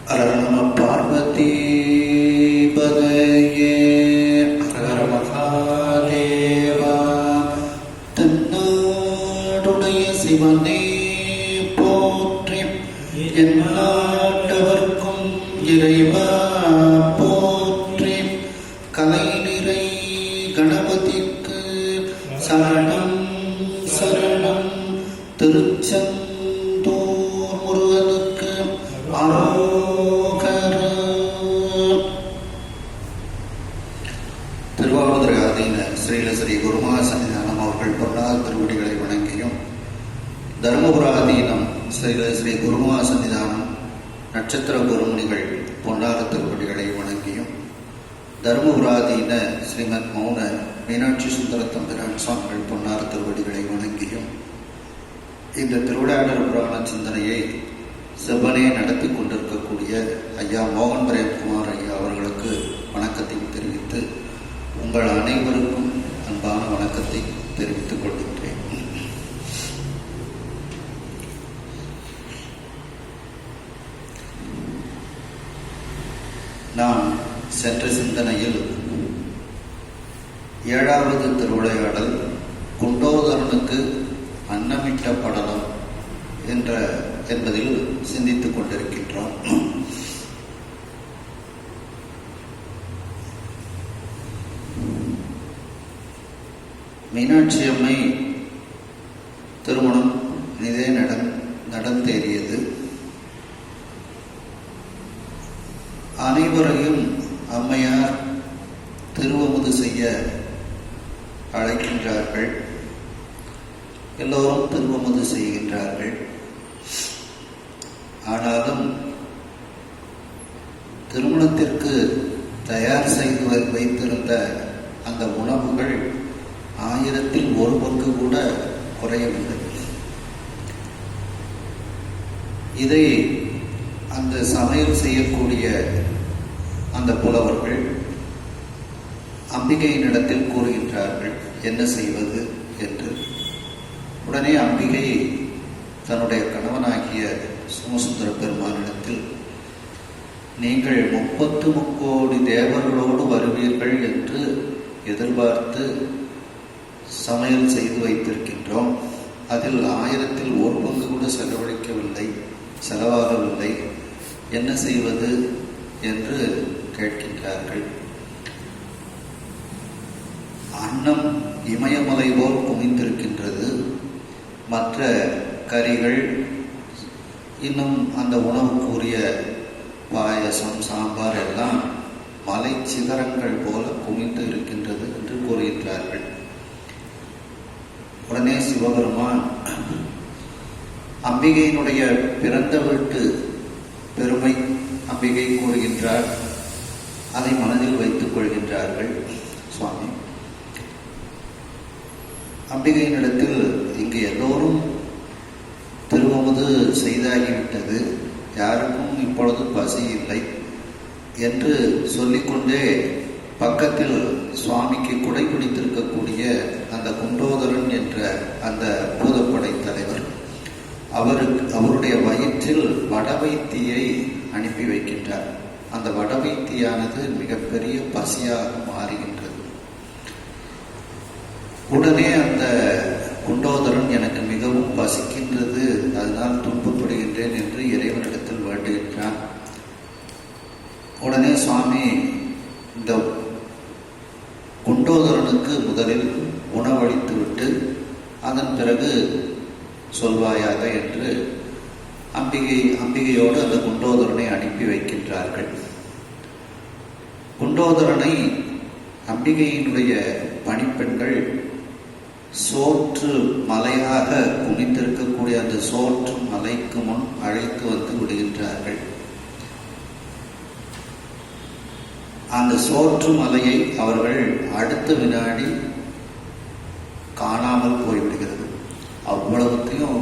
ஹர நம பார்வதி பதையே ஹர மகாதேவா. தென்னாடுடைய சிவனே போற்றி, எந்நாட்டவர்க்கும் இறைவா போற்றி. கலை நிறை கணபதிக்கு சரணம் சரணம். திருச்செந்தூர் முருகனுக்கு அரோகரா. திருவாவூர் ஆதீன ஸ்ரீலஸ்ரீ குருமகா சன்னிதானம் அவர்கள் பொன்னார் திருவடிகளை வணங்கியும், தர்மபுராதீனம் ஸ்ரீலஸ்ரீ குருமகா சன்னிதானம் நட்சத்திர குருமுனிகள் பொன்னார் திருவடிகளை வணங்கியும், தர்மபுராதீன ஸ்ரீமத் மௌன மீனாட்சி சுந்தர தம்பிரான் சுவாமிகள் பொன்னார் திருவடிகளை வணங்கியும், இந்த திருவிளையாடல் புராண சிந்தனையை செவ்வனே நடத்தி கொண்டிருக்கக்கூடிய ஐயா மோகன் பிரேம்குமார் ஐயா அவர்களுக்கு வணக்கத்தை தெரிவித்து, உங்கள் அனைவருக்கும் அன்பான வணக்கத்தை தெரிவித்துக் கொள்கின்றேன். நாம் சென்ற சிந்தனையில் 7வது திருவிளையாடல் குண்டோதரனுக்கு அன்னமிட்ட படலம் என்பதில் சிந்தித்துக் கொண்டிருக்கின்றோம். மீனாட்சி அம்மை திருமணம் இதே நடந்தேறியது. அனைவரையும் அம்மையார் திருவமுது செய்ய அழைக்கின்றார்கள். எல்லோரும் திருவமுது செய்கின்றார்கள். ஆனாலும் திருமணத்திற்கு தயார் செய்து வைத்திருந்த அந்த உணவுகள் 1000ல் 1 பங்கு கூட குறையவில்லை. இதை அந்த சமையல் செய்யக்கூடிய அந்த புலவர்கள் அம்பிகையினிடத்தில் கூறுகின்றார்கள், என்ன செய்வது என்று. உடனே அம்பிகை தன்னுடைய கணவனாகிய சோமசுந்தர பெருமானிடத்தில், நீங்கள் 33 கோடி தேவர்களோடு வருவீர்கள் என்று எதிர்பார்த்து சமையல் செய்து வைத்திருக்கின்றோம். அதில் 1000ல் 1 பங்கு கூட செலவாகவில்லை. என்ன செய்வது என்று கேட்கின்றார்கள். அன்னம் இமயமலை போல் குமிந்திருக்கின்றது. மற்ற கறிகள், இன்னும் அந்த உணவுக்குரிய பாயசம், சாம்பார் எல்லாம் மலை சிகரங்கள் போல குமிந்து இருக்கின்றது என்று கூறுகின்றார்கள். உடனே சிவபெருமான் அம்பிகையினுடைய பிறந்த வீட்டு பெருமை அம்பிகை கூறுகின்றார். அதை மனதில் வைத்துக் கொள்கின்றார்கள் சுவாமி. அம்பிகையினிடத்தில், இங்கு எல்லோரும் திருவமுது செய்தாகிவிட்டது, யாருக்கும் இப்பொழுது பசி இல்லை என்று சொல்லிக்கொண்டே பக்கத்தில் சுவாமிக்கு குடை பிடித்திருக்கக்கூடிய அந்த குண்டோதரன் என்ற அந்த பூதப்படை தலைவர் அவருடைய வயிற்றில் வடவைத்தியை அனுப்பி வைக்கின்றார். அந்த வடவைத்தியானது மிகப்பெரிய பசியாக மாறுகின்றது. உடனே அந்த குண்டோதரன், எனக்கு மிகவும் பசிக்கின்றது, அதனால் துன்பப்படுகின்றேன் என்று இறைவனிடத்தில் வேண்டுகின்றான். உடனே சுவாமி இந்த குண்டோதரனுக்கு முதலில் உணவளித்துவிட்டு அதன் பிறகு சொல்வாயாக என்று அம்பிகையோடு அந்த குண்டோதரனை அனுப்பி வைக்கின்றார்கள். குண்டோதரனை அம்பிகையினுடைய பணிப்பெண்கள் சோற்று மலையாக குனிந்திருக்கக்கூடிய அந்த சோற்று மலைக்கு முன் அழைத்து வந்து விடுகின்றார்கள். அந்த சோற்று மலையை அவர்கள் அடுத்த வினாடி காணாமல் போய்விடுகிறது. அவ்வளவுத்தையும்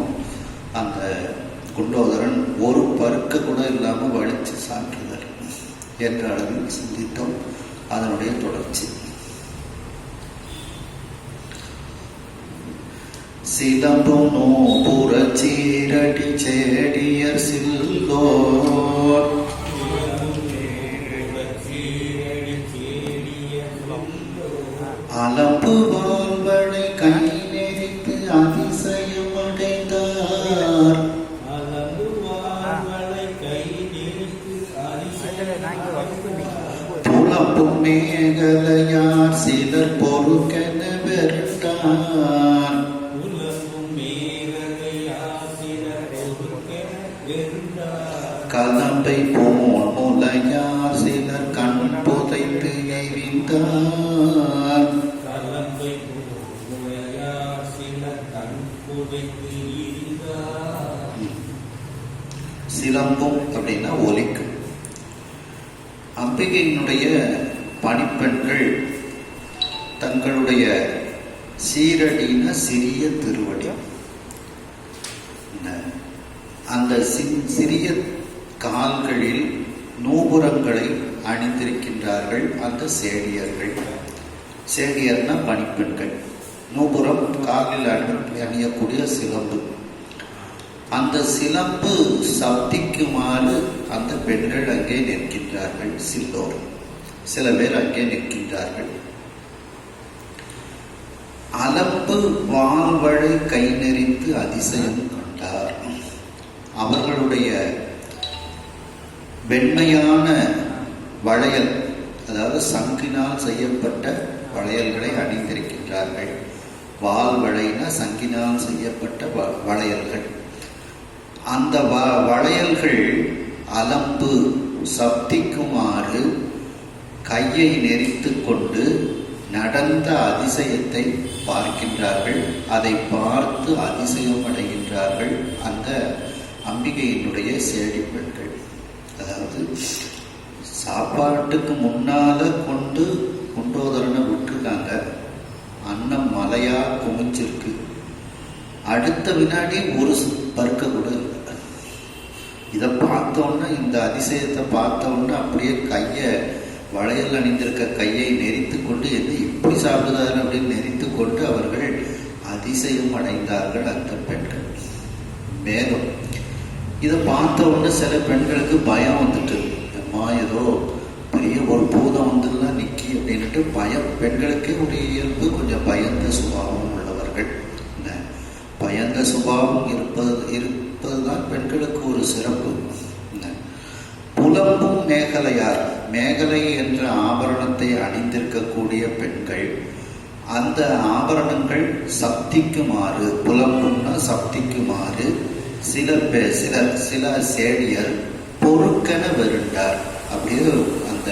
அந்த குண்டோதரன் ஒரு பருக்க கூட இல்லாமல் வலிச்சு சாப்பிடுதல் என்ற அளவில் சிந்தித்தோம். அதனுடைய தொடர்ச்சி சிலம்பும் நோபுற சீரடி சேடியர் சில்லோர் புலப்பும் மேகலையார் சிலர் பொறுக்கென வெறுத்தார். கலம்பை போல் முலையார் சிலர் கண் புதைத்து எறிந்தார். சிலம்பும் அப்படின்னா ஒலிக்கும். அம்பிகையினுடைய பணிப்பெண்கள் தங்களுடைய சீரடின சிறிய திருவடி, அந்த சிறிய கால்களில் நூபுரங்களை அணிந்திருக்கின்றார்கள் அந்த சேடியர்கள். சேடியர்னா பணிப்பெண்கள். நூபுரம் காலில் அணியக்கூடிய சிலம்பு. அந்த சிலம்பு சப்திக்குமாறு அந்த பெண்கள் அங்கே நிற்கின்றார்கள். சில்லோர் சில பேர் அங்கே நிற்கின்றார்கள். அலம்பு வாழ்வழை கை நெறிந்து அதிசயம் கண்டார். அவர்களுடைய வெண்மையான வளையல், அதாவது சங்கினால் செய்யப்பட்ட வளையல்களை அணிந்திருக்கின்றார்கள். வாழ்வழைனா சங்கினால் செய்யப்பட்ட வளையல்கள். அந்த வளையல்கள் அலம்பு சப்திக்குமாறு கையை நெறித்து கொண்டு நடந்த அதிசயத்தை பார்க்கின்றார்கள். அதை பார்த்து அதிசயம் அடைகின்றார்கள் அந்த அம்பிகையினுடைய சேடி பெண்கள். அதாவது சாப்பாட்டுக்கு முன்னால குண்டோதரனை விட்டுருக்காங்க. அன்னம் மலையா குமிஞ்சிருக்கு. அடுத்த வினாடி ஒரு பருக்க கூட இல்லை. இதை பார்த்தோன்னா, இந்த அதிசயத்தை பார்த்தோன்னா அப்படியே கையை, வளையல் அணிந்திருக்க கையை நெறித்து கொண்டு என்ன இப்படி சாப்பிடுதாரு அப்படின்னு நெறித்து கொண்டு அவர்கள் அதிசயம் அடைந்தார்கள் அந்த பெண்கள். மேலும் இதை பார்த்த உடனே சில பெண்களுக்கு பயம் வந்துட்டு, அம்மா ஏதோ பெரிய ஒரு பூதம் வந்துலாம் நிக்கி அப்படின்ட்டு பயம். பெண்களுக்கே ஒரு இயல்பு கொஞ்சம் பயந்த சுபாவம் உள்ளவர்கள். பயந்த சுபாவம் இருப்பதுதான் பெண்களுக்கு ஒரு சிறப்பு. புலம்பும் மேகலையார், மேகலை என்ற ஆபரணத்தை அணிந்திருக்கக்கூடிய பெண்கள், அந்த ஆபரணங்கள் சப்திக்குமாறு, புலம்பும்னா சப்திக்குமாறு சில சேடியர் பொறுக்கென வெறுண்டார். அப்படியே அந்த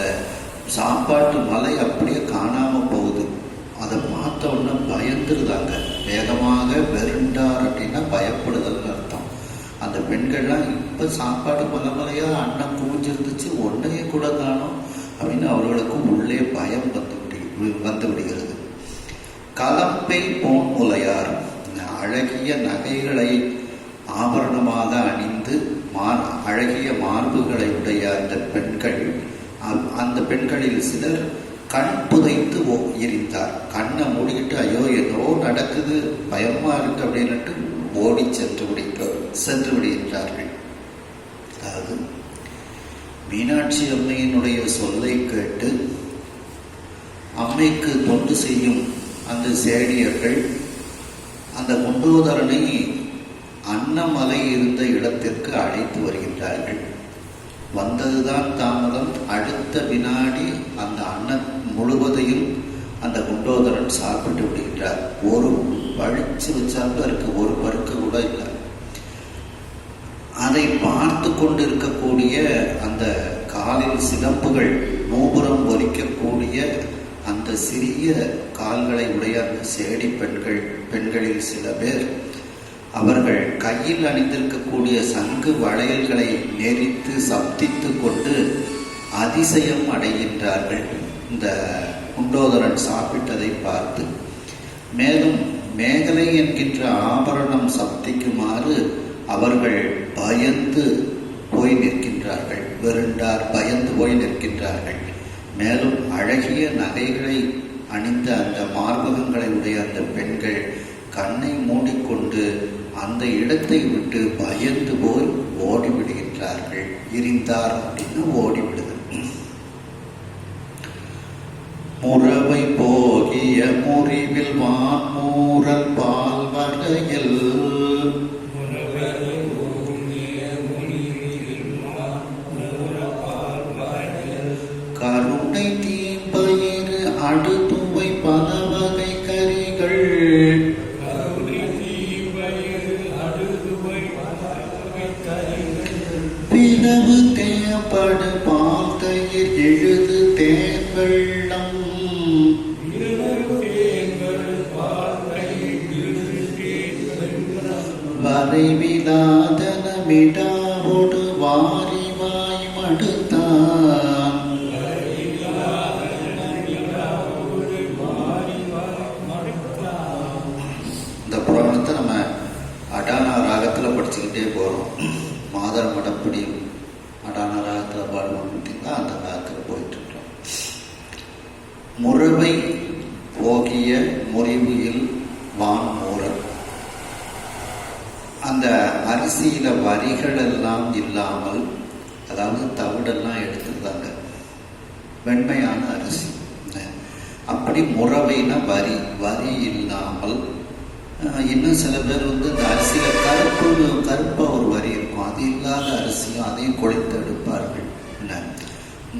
சாப்பாட்டு மலை அப்படியே காணாம போகுது. அதை பார்த்த உடனே பயந்துருதாங்க. வேகமாக வெறுண்டார் அப்படின்னா பயப்படுதல் அர்த்தம். அந்த பெண்கள்லாம் இப்ப சாப்பாடு மலைமலையா அன்னம் குவிஞ்சிருந்துச்சு, ஒன்னையே கூட காணோம் அப்படின்னு அவர்களுக்கு உள்ளே பயம் வந்து விடுகிறது. கலம்பை போன் முலையார், அழகிய நகைகளை ஆபரணமாக அணிந்து அழகிய மார்புகளை உடைய அந்த பெண்கள், அந்த பெண்களில் சிலர் கண் புதைத்து எரிந்தார். கண்ணை மூடிக்கிட்டு ஐயோ என்னவோ நடக்குது, பயமா இருக்கு அப்படின்னுட்டு ஓடி சென்று விடுகின்றார்கள். அதாவது மீனாட்சி அம்மையினுடைய சொல்லை கேட்டு அம்மைக்கு தொண்டு செய்யும் அந்த சேடியர்கள் அந்த குண்டோதரனை அன்னமலை இருந்த இடத்திற்கு அழைத்து வருகின்றார்கள். வந்ததுதான் தாமதம். அடுத்த வினாடி அந்த அன்னம் முழுவதையும் அந்த குண்டோதரன் சாப்பிட்டு விடுகின்றார். ஒரு வழிச்சு வச்சாலும் இருக்கு, ஒரு பருக்க கூட இல்லை. அதை பார்த்து கொண்டு இருக்கக்கூடிய அந்த காலில் சிலம்புகள் நூபுரம் ஒலிக்கக்கூடிய அந்த சிறிய கால்களை உடைய அந்த சேடி பெண்களில் சில பேர் அவர்கள் கையில் அணிந்திருக்கக்கூடிய சங்கு வளையல்களை நெறித்து சப்தித்து கொண்டு அதிசயம் அடைகின்றார்கள் இந்த குண்டோதரன் சாப்பிட்டதை பார்த்து. மேலும் மேகலை என்கின்ற ஆபரணம் சப்திக்குமாறு அவர்கள் பயந்து போய் நிற்கின்றார்கள். வெறுண்டார் பயந்து போய் நிற்கின்றார்கள். மேலும் அழகிய நகைகளை அணிந்த அந்த மார்பகங்களை உடைய அந்த பெண்கள் கண்ணை மூடிக்கொண்டு அந்த இடத்தை விட்டு பயந்து போய் ஓடிவிடுகின்றார்கள். எரிந்தார் அப்படின்னு ஓடிவிடுது. முறவை போகிய முறிவில் வான்மூரல் பால் வரையில் கருணை தீ விரவு தேம்படு பால் தயிர் எழுது தேன் வெள்ளம் வரைவிலாதன மிடாவோடு வாரிவாய் மடுத்தான். இந்த புராணத்தை நம்ம அடானா ராகத்தில் படிச்சுக்கிட்டே போகிறோம். மாதர் மடப்படி அடானா ராகத்தில் பாடுவோம் பார்த்தீங்களா, அந்த ராகத்தில் போயிட்டு இருக்கோம். முறவை போகிய முறிவில் வான் மூரல். அந்த அரிசியில வரிகள் எல்லாம் இல்லாமல், அதாவது தவிடெல்லாம் எடுத்துருந்தாங்க, வெண்மையான அரிசி. அப்படி முறவைனா வரி, வரி இல்லாமல். இன்னும் சில பேர் இந்த அரிசியில கருப்பா ஒரு வரி இருக்கும், அது இல்லாத அரிசியும் அதையும் குழைத்து எடுப்பார்கள்.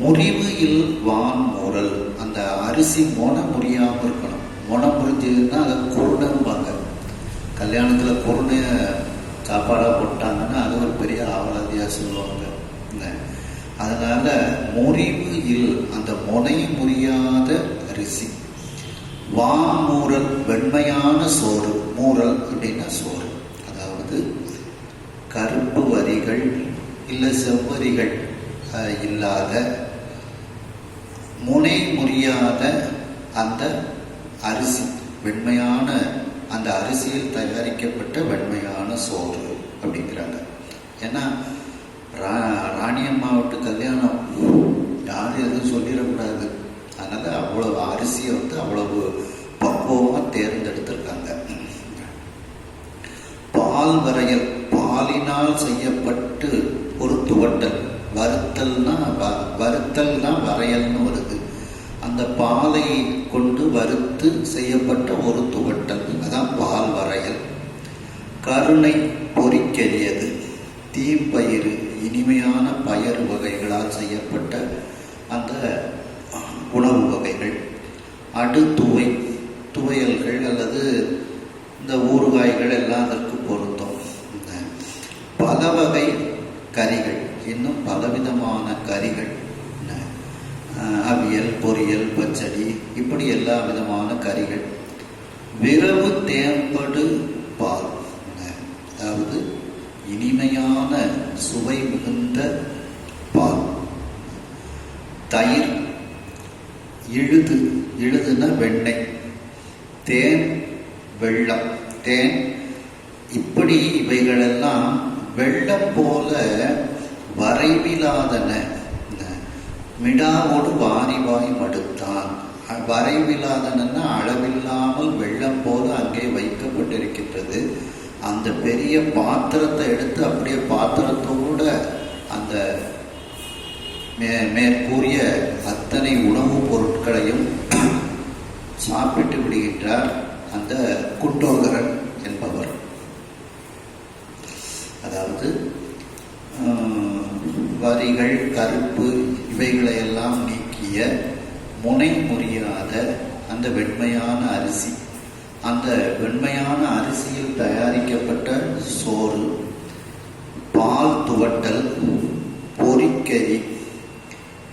முறிவு இல் வான் முரல், அந்த அரிசி முறியாம இருக்கணும். முறிஞ்சதுன்னா அதை குருணும்பாங்க. கல்யாணத்துல குருணை சாப்பாடாக போட்டாங்கன்னா அது ஒரு பெரிய ஆவலாதியாக சொல்லுவாங்க. அதனால முறிவு இல், அந்த முனை முறியாத அரிசி. வாமூரல், வெண்மையான சோறு. மூரல் அப்படின்னா சோறு, அதாவது கருப்பு வரிகள் இல்லை செவ்வரிகள் இல்லாத, முனை முறியாத அந்த அரிசி, வெண்மையான அந்த அரிசியில் தயாரிக்கப்பட்ட வெண்மையான சோறு அப்படிங்கிறாங்க. ஏன்னா ராணியம்மா விட்டு கல்யாணம், யாரும் எதுவும் சொல்லிடக்கூடாது. அதனால அவ்வளவு அரிசியை அவ்வளவு பக்குவமாக தேர்ந்தெடுத்திருக்காங்க. பால் வரையல், பாலினால் செய்யப்பட்டு ஒரு துவட்டல். வறுத்தல்னா வரையல்னு வருது. அந்த பாலை கொண்டு வறுத்து செய்யப்பட்ட ஒரு துவட்டல், அதான் பால் வரையல். கருணை பொறிக்கரியது, தீப்பயிறு, இனிமையான பயறு வகைகளால் செய்யப்பட்ட அந்த உணவு வகைகள். அடுத்துவை, துவையல்கள் அல்லது இந்த ஊறுகாய்கள் எல்லாம் அதற்கு பொருந்தும். பல வகை கறிகள், இன்னும் பலவிதமான கறிகள், அவியல், பொரியல், பச்சடி, இப்படி எல்லா விதமான கறிகள். விரவு தேம்படு பால், அதாவது இனிமையான சுவை மிகுந்த பால். தயிர், இழுதுன்னா வெண்ணெய். தேன், வெள்ளம், தேன், இப்படி இவைகளெல்லாம் வெள்ளம் போல வரைவிலாதன. மிடாவோடு வாரிவாய் மடுத்தான். வரைவிலாதனா அளவில்லாமல் வெள்ளம் போல அங்கே வைக்கப்பட்டிருக்கின்றது. அந்த பெரிய பாத்திரத்தை எடுத்து அப்படியே பாத்திரத்தோட அந்த மேற்கூறிய அத்தனை உணவுப் பொருட்களையும் சாப்பிட்டு விடுகின்றார் அந்த குண்டோதரன் என்பவர். அதாவது வரிகள், கருப்பு, இவைகளையெல்லாம் நீக்கிய முனை முறியாத அந்த வெண்மையான அரிசி. அந்த வெண்மையான அரிசியில் தயாரிக்கப்பட்ட சோறு, பால் துவட்டல், பொறிக்கறி,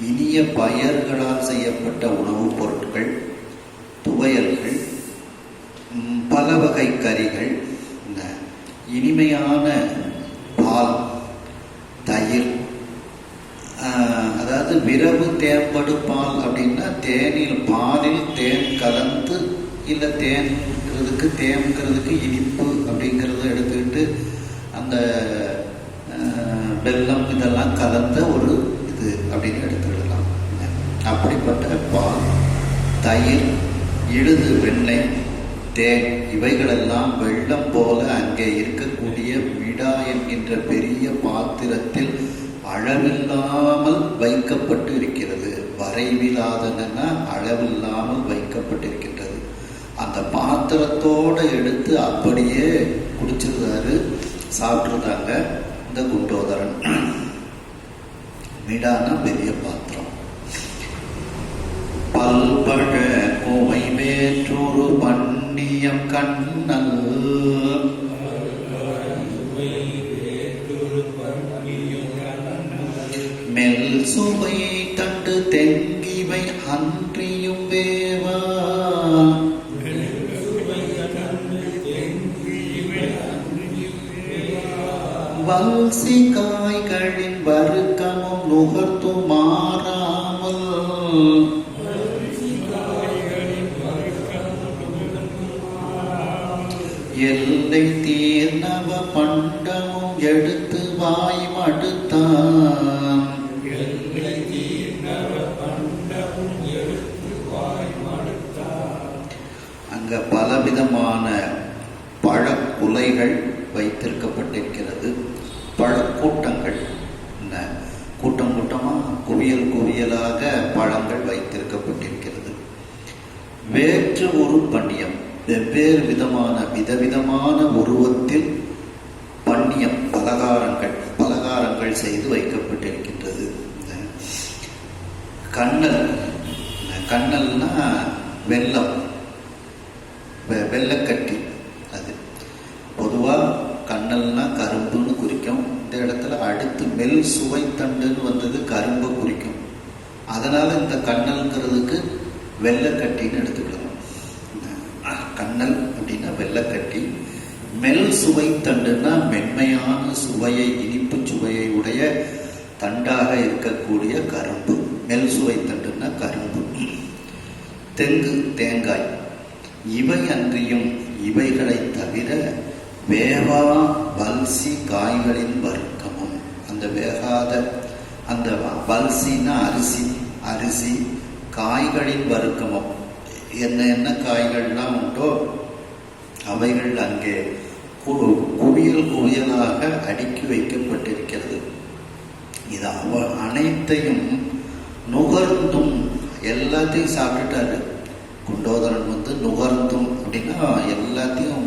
இனிய பயர்களால் செய்யப்பட்ட உணவுப் பொருட்கள், துவையல்கள், பல வகை கறிகள், இனிமையான பால், தயிர். அதாவது விரவு தேம்படு பால் அப்படின்னா தேனில், பாலில் தேன் கலந்து, இல்லை தேன்கிறதுக்கு தேங்கிறதுக்கு இனிப்பு அப்படிங்கிறத எடுத்துக்கிட்டு அந்த வெல்லம் இதெல்லாம் கலந்த ஒரு இது அப்படின்னு எடுத்துக்கிடலாம். அப்படிப்பட்ட பால், தயிர், இழுது வெண்ணெய், தேன், இவைகளெல்லாம் வெள்ளம் போல அங்கே இருக்கக்கூடிய மிடா என்கின்ற பெரிய பாத்திரத்தில் அளவில்லாமல் வைக்கப்பட்டு இருக்கிறது. வரைவிலாதனா அளவில்லாமல் வைக்கப்பட்டிருக்கின்றது. அந்த பாத்திரத்தோடு எடுத்து அப்படியே குடிச்சிருந்தாரு, சாப்பிட்ருந்தாங்க இந்த குண்டோதரன். மிடானா பெரிய பாத்திரம். பல்பழ கோவை வேற்றொரு பண்ணியம் கண்ணல், மெல் சுவை தண்டு தெங்கிவை அன்றியும் வேவா வல்சி காய்களின் வருக்கமும் நுகர்த்து மாறாமல் எல்லை தீர்ணவ பண்டமும் எடுத்து வாய் மடுத்தான் அங்க பலவிதமான பழக்குலைகள் வைத்திருக்கப்பட்டிருக்கிறது. பழக்கூட்டங்கள், கூட்டம் கூட்டமா குவியல் குவியலாக பழங்கள் வைத்திருக்கப்பட்டிருக்கிறது. வேற்று ஒரு பண்யம், வெவ்வேறு விதமான விதவிதமான உருவத்தில் பண்யம் பலகாரங்கள் செய்து வைக்கப்பட்டிருக்கின்றது. கண்ணல்னா வெல்லம், வெள்ளக்கட்டி. அது பொதுவாக கண்ணல்னா கரும்புன்னு குறிக்கும். இந்த இடத்துல அடுத்து மெல் சுவை தண்டுன்னு வந்தது கரும்பை குறிக்கும். அதனால இந்த கண்ணல்ங்கிறதுக்கு வெள்ளக்கட்டின்னு எடுத்துக்கலாம். கண்ணல் அப்படின்னா வெள்ளக்கட்டி, மெல் சுவை தண்டுன்னா மென்மையான சுவையை, இனிப்பு சுவையை உடைய தண்டாக இருக்கக்கூடிய கரும்பு. மெல் சுவை தண்டுன்னா கரும்பு. தெங்கு, தேங்காய். இவை அன்றியும் இவைகளை தவிர வேவா வல்சி காய்களின் வர்க்கமும், அந்த வேகாத அந்த வல்சின்னா அரிசி காய்களின் வர்க்கமும், என்ன காய்கள்லாம் உண்டோ அவைகள் அங்கே குவியலாக அடுக்கி வைக்கப்பட்டிருக்கிறது. இது அனைத்தையும் நுகர்ந்தும், எல்லாத்தையும் சாப்பிட்டுட்டாரு குண்டோதரன். நுகர்ந்தும் அப்படின்னா எல்லாத்தையும்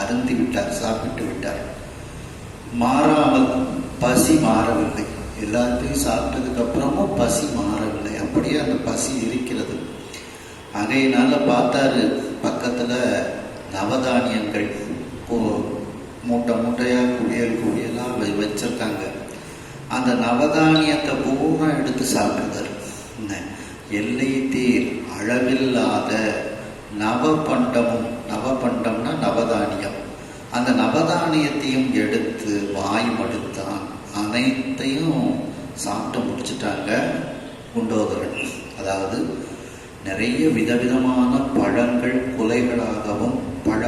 அருந்தி விட்டார், சாப்பிட்டு விட்டார். மாறாமல், பசி மாறவில்லை. எல்லாத்தையும் சாப்பிட்டதுக்கு அப்புறமும் பசி மாறவில்லை, அப்படியே அந்த பசி இருக்கிறது. அகையினால பார்த்தாரு, பக்கத்துல நவதானியங்கள் மூட்டை மூட்டையா குவியலா வச்சிருக்காங்க. அந்த நவதானியத்தை பூரா எடுத்து சாப்பிடுறாரு. எல்லை தீர் அளவில்லாத நவபண்டமும், நவபண்டம்னா நவதானியம், அந்த நவதானியத்தையும் எடுத்து வாய் மடுத்தான். அனைத்தையும் சாப்பிட்டு முடிச்சுட்டாங்க குண்டோதரன். அதாவது நிறைய விதவிதமான பழங்கள் குலைகளாகவும் பழ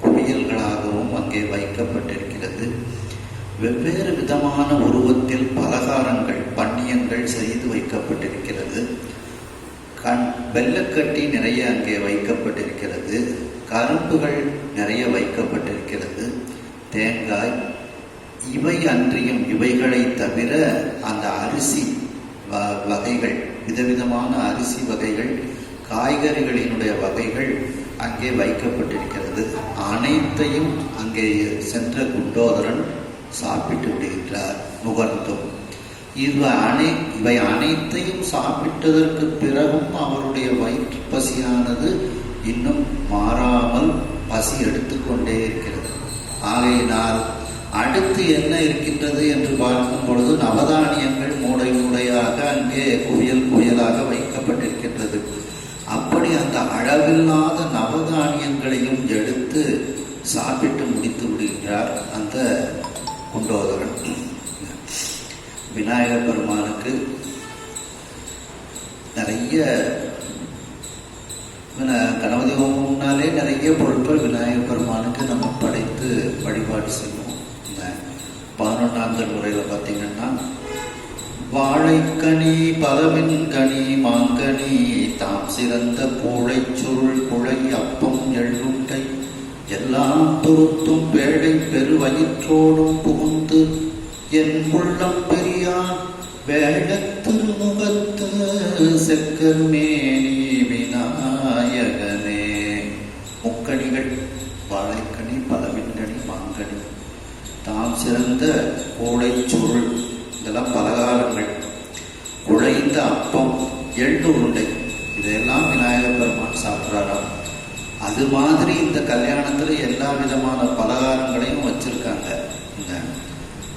குவியல்களாகவும் அங்கே வைக்கப்பட்டிருக்கிறது. வெவ்வேறு விதமான உருவத்தில் பலகாரங்கள், பண்யங்கள் செய்து வைக்கப்பட்டிருக்கிறது. வெள்ளக்கட்டி நிறைய அங்கே வைக்கப்பட்டிருக்கிறது. கரும்புகள் நிறைய வைக்கப்பட்டிருக்கிறது. தேங்காய். இவை அன்றியும் இவைகளை தவிர அந்த அரிசி வகைகள், விதவிதமான அரிசி வகைகள், காய்கறிகளினுடைய வகைகள் அங்கே வைக்கப்பட்டிருக்கிறது. அனைத்தையும் அங்கே சென்ற குண்டோதரன் சாப்பிட்டு விடுகின்றார் நுகர்ந்தும். இவை அனைத்தையும் சாப்பிட்டதற்கு பிறகும் அவருடைய வயிற்று பசியானது இன்னும் மாறாமல் பசி எடுத்துக்கொண்டே இருக்கிறது. ஆகையினால் அடுத்து என்ன இருக்கின்றது என்று பார்க்கும் பொழுது நவதானியங்கள் மூடை மூடையாக அங்கே குவியலாக வைக்கப்பட்டிருக்கின்றது. அப்படி அந்த அளவில்லாத நவதானியங்களையும் எடுத்து சாப்பிட்டு முடித்து விடுகின்றார் அந்த குண்டோதரன். விநாயக பெருமானுக்கு நிறைய கணபதி ஹோமம்னாலே நிறைய பொருட்கள் விநாயக பெருமானுக்கு நம்ம படைத்து வழிபாடு செய்வோம். 11ஆம் முறையில் பார்த்தீங்கன்னா வாழைக்கனி, பலவின் கனி, மாங்கனி, தாம் சிறந்த கூழை சுருள், குழை, அப்பம், எள்ளுண்டை எல்லாம் பொருத்தும் பேழை பெரு வயிற்றோடும் புகுந்து என் உள்ளம் பெரியான் வேழ திருமுகத்து செக்கர்மேனி விநாயகனே. முக்கணிகள், வாழைக்கனி, பலவின்கனி, மாங்கனி, தாம் சிறந்த கூடை சுருள், இதெல்லாம் பலகாரங்கள், குழைந்த அப்பம், எள்ளு உருண்டை, இதெல்லாம் விநாயக பெருமான் சாப்பிட்றாராம். அது மாதிரி இந்த கல்யாணத்துல எல்லா விதமான பலகாரங்களையும் வச்சிருக்காங்க.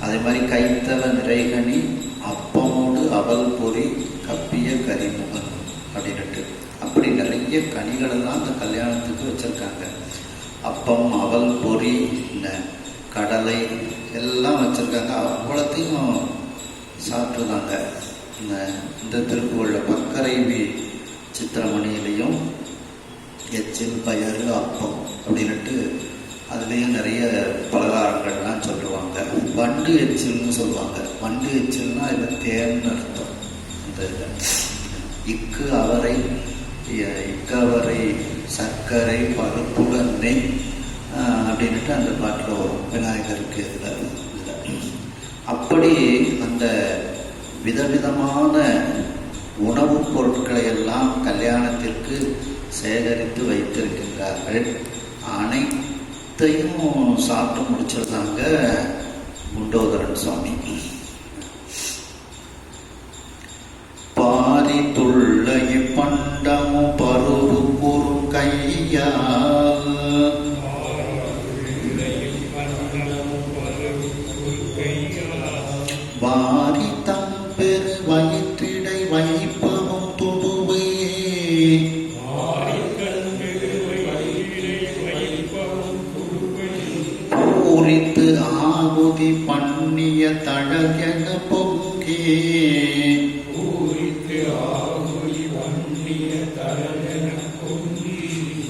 அதே மாதிரி கைத்தல நிறைகனி, அப்பமோட அப்படின்ட்டு. அப்படி நிறைய கனிகளெல்லாம் அந்த கல்யாணத்துக்கு வச்சுருக்காங்க. அப்பம், அவல், பொரி, கடலை எல்லாம் வச்சுருக்காங்க. அவ்வளோத்தையும் சாப்பிட்ருந்தாங்க. இந்த திருப்புகளில் பக்கரை சித்திரமணியிலையும் எச்சில், பயறு, அப்பம் அப்படின்ட்டு அதுலேயும் நிறைய பலகாரங்கள்லாம் சொல்லுவாங்க. வண்டு எச்சில்னு சொல்லுவாங்க. வண்டு எச்சில்னா இதில் தேன்னு அர்த்தம். இந்த இக்கு அவரை சர்க்கரை பருப்புடன் நெய் அப்படின்ட்டு அந்த பாட்டில் வரும் விநாயகருக்கு இதில். அப்படி அந்த விதவிதமான உணவுப் பொருட்களை எல்லாம் கல்யாணத்திற்கு சேகரித்து வைத்திருக்கின்றார்கள். அனைத்தையும் சாப்பிட்டு முடிச்சிருந்தாங்க குண்டோதரன் சுவாமி. பாரித்துள்ள இப்பண்டமும் பருவு குறு கையால் வாரி தம்பெரு வயிற்றிடை வைப்பமும் துடுவே பூரித்து ஆகுதி பண்ணிய தழகென பொங்கே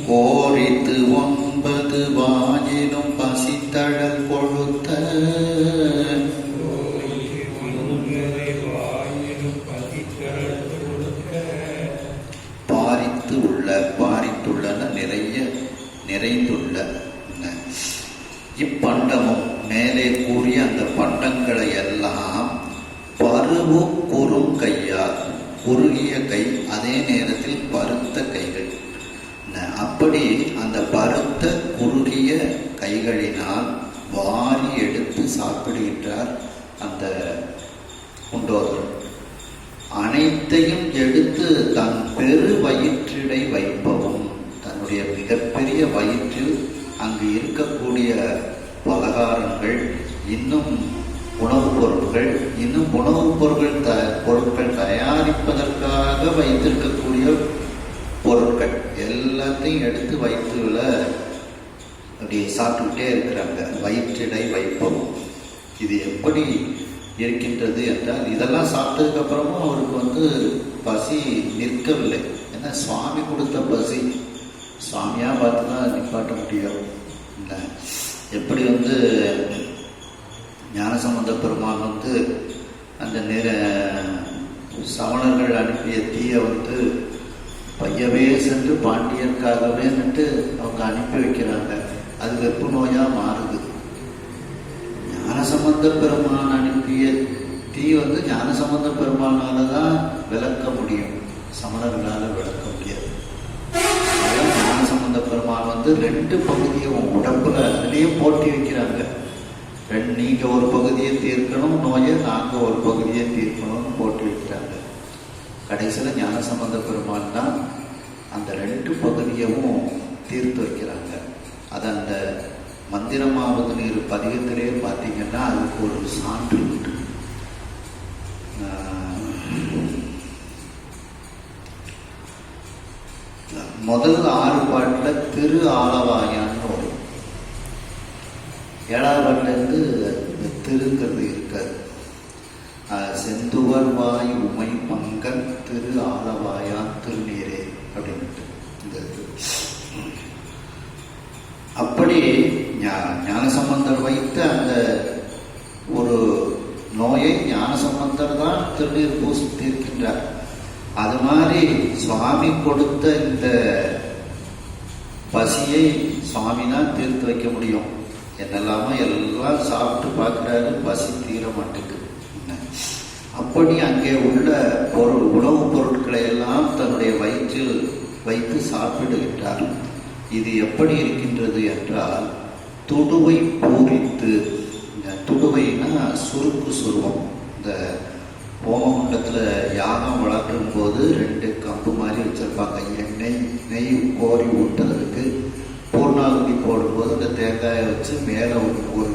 கோரித்து 9 வாயிலும் பசித்தழல் கொழுத்த பாரித்துள்ளன நிறைந்துள்ள இப்பண்டமும் மேலே கூறிய அந்த பண்டங்களை எல்லாம் பருவு குறும் கையால், குறுகிய கை, அதே நேரத்தில் பருத்த கைகள். அப்படி அந்த பருத்த குறுகிய கைகளினால் வாரி எடுத்து சாப்பிடுகின்றார் அந்த குண்டோதரன். அனைத்தையும் எடுத்து தன் பெரு வயிற்றிடை வைப்பவும், தன்னுடைய மிகப்பெரிய வயிற்றில் அங்கு இருக்கக்கூடிய பலகாரங்கள், இன்னும் உணவுப் பொருட்கள், இன்னும் உணவுப் பொருட்கள் தயாரிப்பதற்காக வைத்திருக்கக்கூடிய பொருட்கள் எல்லாத்தையும் எடுத்து வயிற்றுல அப்படி சாப்பிட்டுக்கிட்டே இருக்கிறாங்க. வயிற்றிடை வைப்பவும். இது எப்படி இருக்கின்றது என்றால், இதெல்லாம் சாப்பிட்டதுக்கு அப்புறமும் அவருக்கு பசி நிற்கவில்லை. ஏன்னா சுவாமி கொடுத்த பசி சுவாமியா பார்த்து தான் நிப்பாட்ட முடியும். இல்லை எப்படி ஞானசம்பந்த பெருமான் அந்த சமணர்கள் அனுப்பிய தீயை பையவே சென்று பாண்டியர்க்காகவே அவங்க அனுப்பி வைக்கிறாங்க. அது வெப்பு நோயா மாறுது. ஞானசம்பந்த பெருமான் அனுப்பிய தீ ஞானசம்பந்த பெருமானால தான் விளக்க முடியும், சமணர்களால் விளக்க முடியாது. ஞானசம்பந்த பெருமான் 2 பகுதியும் உடம்புல அதுலேயும் போட்டி வைக்கிறாங்க. நீங்க ஒரு பகுதியை தீர்க்கணும் நோயை, நாங்க ஒரு பகுதியை தீர்க்கணும்னு போட்டி வைக்கிறாங்க. கடைசியில் ஞானசம்பந்த பெருமான் தான் அந்த 2 பகுதியவும் தீர்த்து வைக்கிறாங்க. அது அந்த மந்திரமாவது நீர் பதிகத்திலே பார்த்தீங்கன்னா அதுக்கு ஒரு சான்று உண்டு. முதல் 6 பாட்டில் திரு ஆலவாயான்னு வரும். 7ஆவது பாட்டிலேருந்து திருங்கிறது இருக்காது. செந்துவர் வாய் உமை பங்கன் திரு ஆலவாயான் திருநீரே அப்படின்ட்டு இந்த அப்படி ஞானசம்பந்தர் வைத்த அந்த ஒரு நோயை ஞானசம்பந்தர் தான் திருநீர் பூசி தீர்க்கின்றார். அது மாதிரி சுவாமி கொடுத்த இந்த பசியை சுவாமி தான் தீர்த்து வைக்க முடியும். என்னெல்லாமோ எல்லாம் சாப்பிட்டு பார்க்குறாரு, பசி தீர மாட்டேங்குது. அப்படி அங்கே உள்ள உணவுப் பொருட்களை எல்லாம் தன்னுடைய வயிற்றில் வைத்து சாப்பிடுகின்றார். இது எப்படி இருக்கின்றது என்றால், துடுவை பூரித்து, துடுவைனா சுருக்கு சுருவம். இந்த ஹோமகுண்டத்தில் யாகம் வளர்க்கும் போது 2 கம்பு மாதிரி வச்சிருப்பாங்க. நெய் கோரி ஊட்டுறதுக்கு. பூர்ணாகுதி போடும்போது இந்த தேங்காயை வச்சு மேலே ஒரு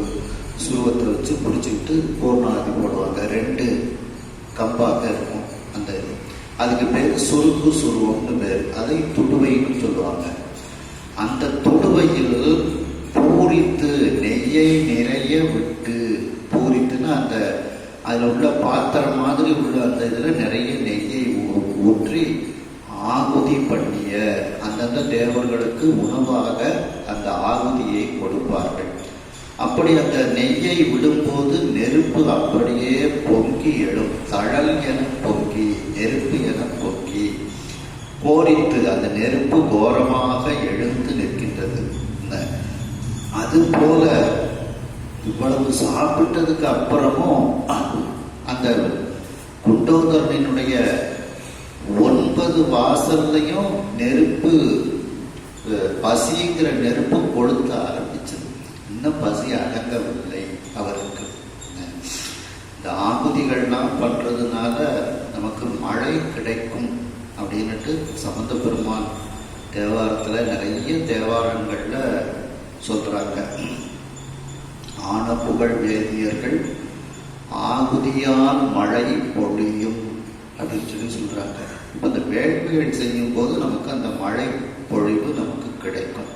சுருவத்தை வச்சு பிடிச்சிக்கிட்டு பூர்ணாகுதி போடுவாங்க. 2 கம்பாக இருக்கும் அந்த இது. அதுக்கு பேர் சுருக்கு சுருவம்னு பேர். அதை துடுவைன்னு சொல்லுவாங்க. அந்த துடுவையில் பூரித்து நெய்யை நிறைய விட்டு, பூரித்துன்னா அந்த அதில் உள்ள பாத்திரம் மாதிரி உள்ள அந்த இதில் நிறைய நெய்யை ஊற்றி ஆகுதி பண்ணிய அந்தந்த தேவர்களுக்கு உணவாக அந்த ஆகுதியை கொடுப்பார்கள். அப்படி அந்த நெய்யை விடும்போது நெருப்பு அப்படியே பொங்கி எழும். தழல் என பொங்கி, நெருப்பு என பொங்கி கோரித்து அந்த நெருப்பு கோரமாக எழுந்து நிற்கின்றது. அது போல இவ்வளவு சாப்பிட்டதுக்கு அப்புறமும் அந்த குண்டோதரனுடைய 9 வாசல்லையும் நெருப்பு, பசிங்கிற நெருப்பு கொளுத்த ஆரம்பிச்சது. இன்னும் பசி அடங்கவில்லை அவருக்கு. இந்த ஆகுதிகள்லாம் பண்றதுனால நமக்கு மழை கிடைக்கும் அப்படின்னுட்டு சம்பந்த பெருமான் தேவாரத்தில் நிறைய தேவாரங்கள்ல சொல்றாங்க. ஆன புகழ் வேதியர்கள் ஆகுதியால் மழை பொழியும் அப்படின்னு சொல்லி சொல்றாங்க. இப்போ அந்த வேள்விகள் செய்யும் போது நமக்கு அந்த மழை பொழிவு நமக்கு கிடைக்கும்.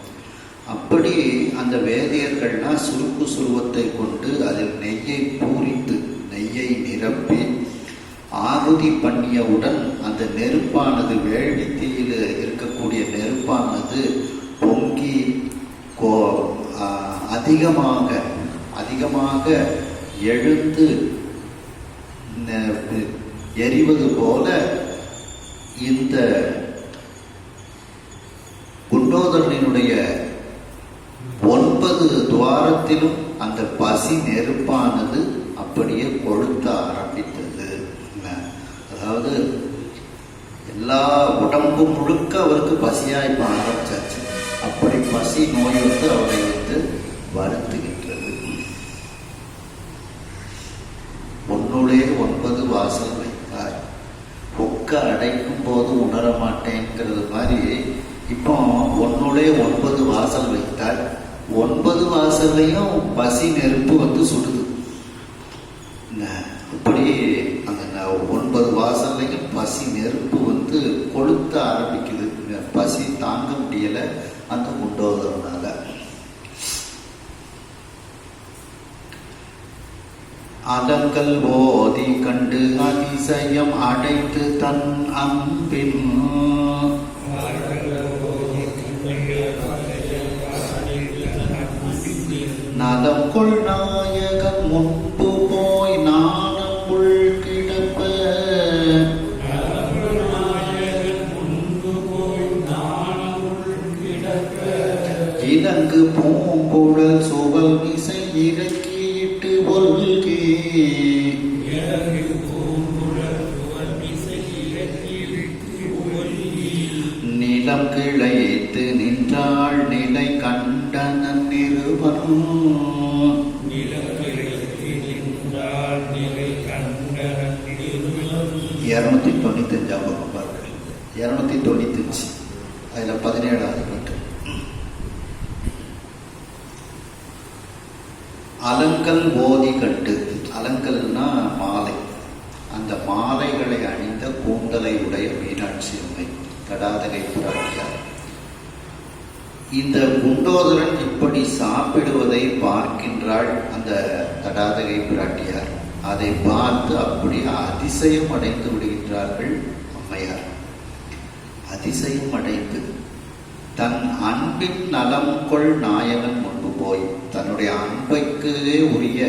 அப்படி அந்த வேதியர்கள்லாம் சுருக்கு சுருவத்தை கொண்டு அதில் நெய்யை பூரித்து நெய்யை நிரப்பி ஆகுதி பண்ணியவுடன் அந்த நெருப்பானது, வேள்வி தீயில் இருக்கக்கூடிய நெருப்பானது பொங்கி அதிகமாக எழுந்து எரிவது போல இந்த குண்டோதரனுடைய 9 துவாரத்திலும் அந்த பசி நெருப்பானது அப்படியே கொளுத்த ஆரம்பித்தது. அதாவது எல்லா உடம்பு முழுக்க அவருக்கு பசியாய் ஆரம்பிச்சாச்சு. அப்படி பசி நோய் வந்து அவரை வந்து வருத்துகின்றது. ஒன்னுளே 9 வாசல் வைத்தார். பொக்க அடைக்கும் போது உணர மாட்டேங்கிறது மாதிரி இப்போ ஒன்னுளே 9 வாசல் வைத்தார். 9 வாசல்லையும் பசி நெருப்பு வந்து சுடுது. அப்படி அந்த 9 வாசல்லையும் பசி நெருப்பு வந்து கொளுத்த ஆரம்பிக்குது. பசி தாங்க முடியல அந்த குண்டோதரனால. அலங்கல் ஓதி கண்டு அதிசயம் அடைத்து தன் அன்பின் நலம் கொள் நாயகன் முன்பு போய் நாணம் உள் கிடப்ப இலங்கு பூங்குழல் சுவல் இசை இறக்கியிட்டு ஒல்கி நிலம் கிளைத்து நின்றாள் நிலை கண்டனன் நிறுவனும் 295 பக்கம் பாருங்கள். 295 அதில் 17வது பாட்டு. அலங்கல் ஓதி கட்டு. அலங்கல்னா மாலை. அந்த மாலைகளை அணிந்த கூந்தலை உடைய மீனாட்சி அம்மை தடாதகை பிராட்டியார். இந்த குண்டோதரன் இப்படி சாப்பிடுவதை பார்க்கின்றாள் அந்த தடாதகை பிராட்டியார். அதை பார்த்து அப்படி அதிசயம் அடைந்து விடுகின்றார்கள் அம்மையார். அதிசயம் அடைந்து தன் அன்பின் நலம் கொள் நாயகன் முன்பு போய் தன்னுடைய அன்பைக்கே உரிய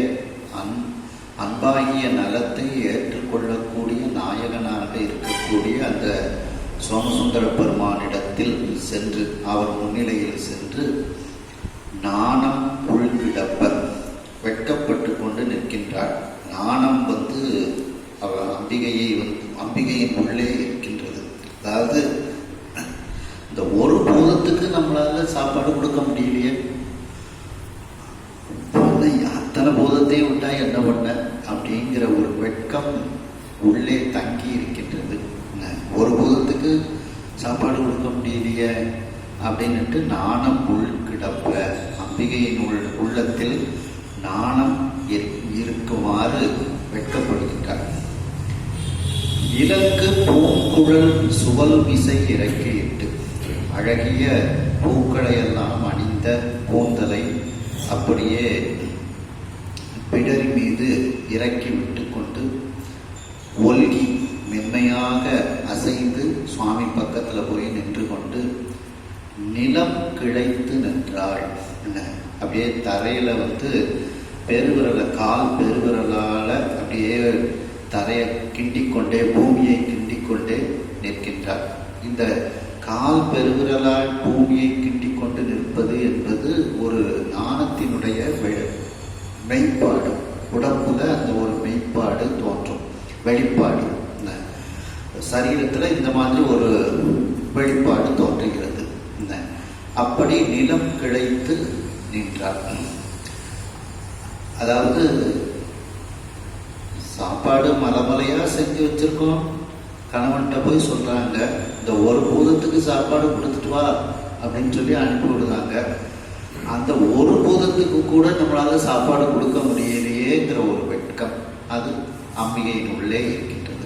அன்பாகிய நலத்தை ஏற்றுக்கொள்ளக்கூடிய நாயகனாக இருக்கக்கூடிய அந்த சோமசுந்தர பெருமானிடத்தில் சென்று, அவர் முன்னிலையில் சென்று நாணம் உள்கிடப்ப வெட்கப்பட்டு கொண்டு நிற்கின்றாள். நாணம் வந்து அவர் அம்பிகையின் உள்ளே இருக்கின்றது. அதாவது இந்த ஒரு பூதத்துக்கு நம்மளால சாப்பாடு கொடுக்க முடியலையே, அத்தனை பூதத்தையும் விட்டா என்ன பண்ண அப்படிங்கிற ஒரு வெட்கம் உள்ளே தங்கி இருக்கின்றது. ஒரு பூதத்துக்கு சாப்பாடு கொடுக்க முடியலையே அப்படின்னுட்டு நாணம் உள் கிடப்ப அம்பிகையின் உள்ளத்தில் நாணம் இருக்குமாறு வெட்கப்படுகின்றார். இலக்கு பூங்குழல் பொற்குழல் சுவல் மிசை இறக்கிட்டு அழகிய பூக்களையெல்லாம் அணிந்த கூந்தலை அப்படியே பிடரி மீது இறக்கி விட்டு கொண்டு ஒல்கி மென்மையாக அசைந்து சுவாமி பக்கத்தில் போய் நின்று கொண்டு நிலம் கிளைத்து நின்றாள். அப்படியே தரையில பெருவிரலை கால் பெருவிரலால் அப்படியே தரையை கிண்டிக்கொண்டே பூமியை கிண்டிக்கொண்டே நிற்கின்றார். இந்த கால் பெருவிரலால் பூமியை கிண்டிக் கொண்டு நிற்பது என்பது ஒரு ஞானத்தினுடைய மெய்ப்பாடு. உடம்புல அந்த ஒரு மெய்ப்பாடு தோன்றும், வெளிப்பாடு. சரீரத்தில் இந்த மாதிரி ஒரு வெளிப்பாடு தோன்றுகிறது. அப்படி நிலம் கிளைத்து நின்றார். அதாவது சாப்பாடு மலைமலையா செஞ்சு வச்சிருக்கோம். கணவன்கிட்ட போய் சொல்றாங்க, இந்த ஒரு பூதத்துக்கு சாப்பாடு கொடுத்துட்டு வா அப்படின்னு சொல்லி அனுப்பி விடுறாங்க. அந்த ஒரு பூதத்துக்கு கூட நம்மளால சாப்பாடு கொடுக்க முடியலையேங்கிற ஒரு வெட்கம் அது அம்பிகையின் உள்ளே இருக்கின்றது.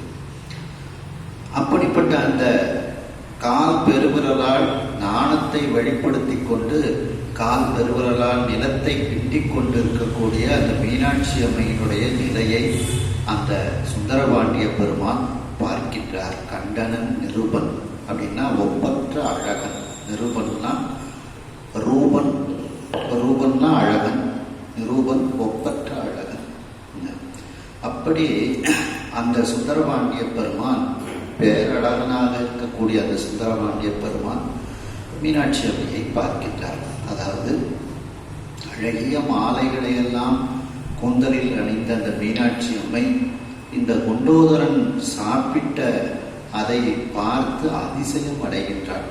அப்படிப்பட்ட அந்த கால் பெருவிரலால் ஞானத்தை வெளிப்படுத்தி கொண்டு கால் பெருவிரலால் நிலத்தை கிண்டிக் கொண்டு இருக்கக்கூடிய அந்த மீனாட்சி அம்மையினுடைய நிலையை அந்த சுந்தரபாண்டிய பெருமான் பார்க்கின்றார். கண்டனன் நிருபன் அப்படின்னா ஒப்பற்ற அழகன். நிருபன்னா ரூபன், ரூபன்னா அழகன், நிரூபன் ஒப்பற்ற அழகன். அப்படி அந்த சுந்தரபாண்டிய பெருமான், பேரழகனாக இருக்கக்கூடிய அந்த சுந்தரபாண்டிய பெருமான் மீனாட்சி அம்மையை பார்க்கின்றார். அதாவது அழகிய மாலைகளை எல்லாம் கூந்தலில் அணிந்த அந்த மீனாட்சி அம்மை இந்த குண்டோதரன் சாப்பிட்ட அதை பார்த்து அதிசயம் அடைகின்றார்.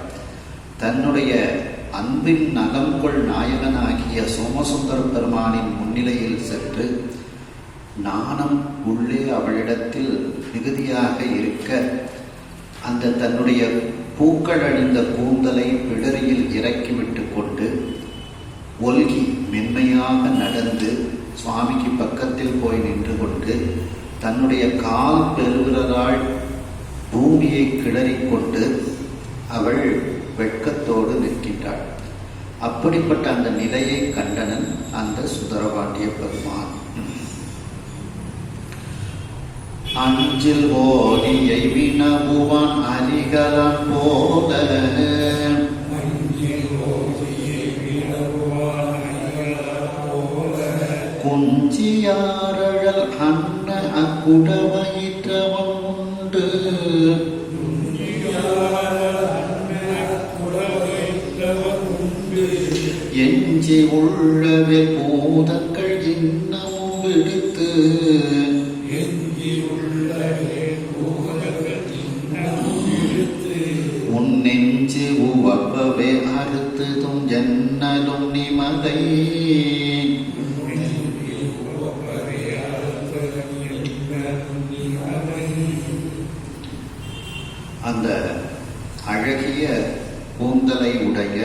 தன்னுடைய அன்பின் நலம்கொள் நாயகனாகிய சோமசுந்தர பெருமானின் முன்னிலையில் சென்று நாணம் உள்ளே அவளிடத்தில் மிகுதியாக இருக்க அந்த தன்னுடைய பூக்கள் அணிந்த கூந்தலை பிடரியில் இறக்கிவிட்டு கொண்டு ஒல்கி மென்மையாக நடந்து சுவாமிக்கு பக்கத்தில் போய் நின்று கொண்டு தன்னுடைய கால் பெருவிரலால் பூமியை கிளறிக்கொண்டு அவள் வெட்கத்தோடு நிற்கின்றாள். அப்படிப்பட்ட அந்த நிலையை கண்டனன் அந்த சுந்தரபாண்டிய பெருமான். அஞ்சில் ஓடியை வினவுவான் அரிகலன் போல குஞ்சியாரழல் அன்ன அக்குடவயிற்றவன் உண்டு எஞ்சி உள்ளவே பூதங்கள் இன்னமும் விடுத்து உன் நெஞ்சு உவப்பவே அறுத்ததும் ஜன்னலும் நிமதை அந்த அழகிய கூந்தலை உடைய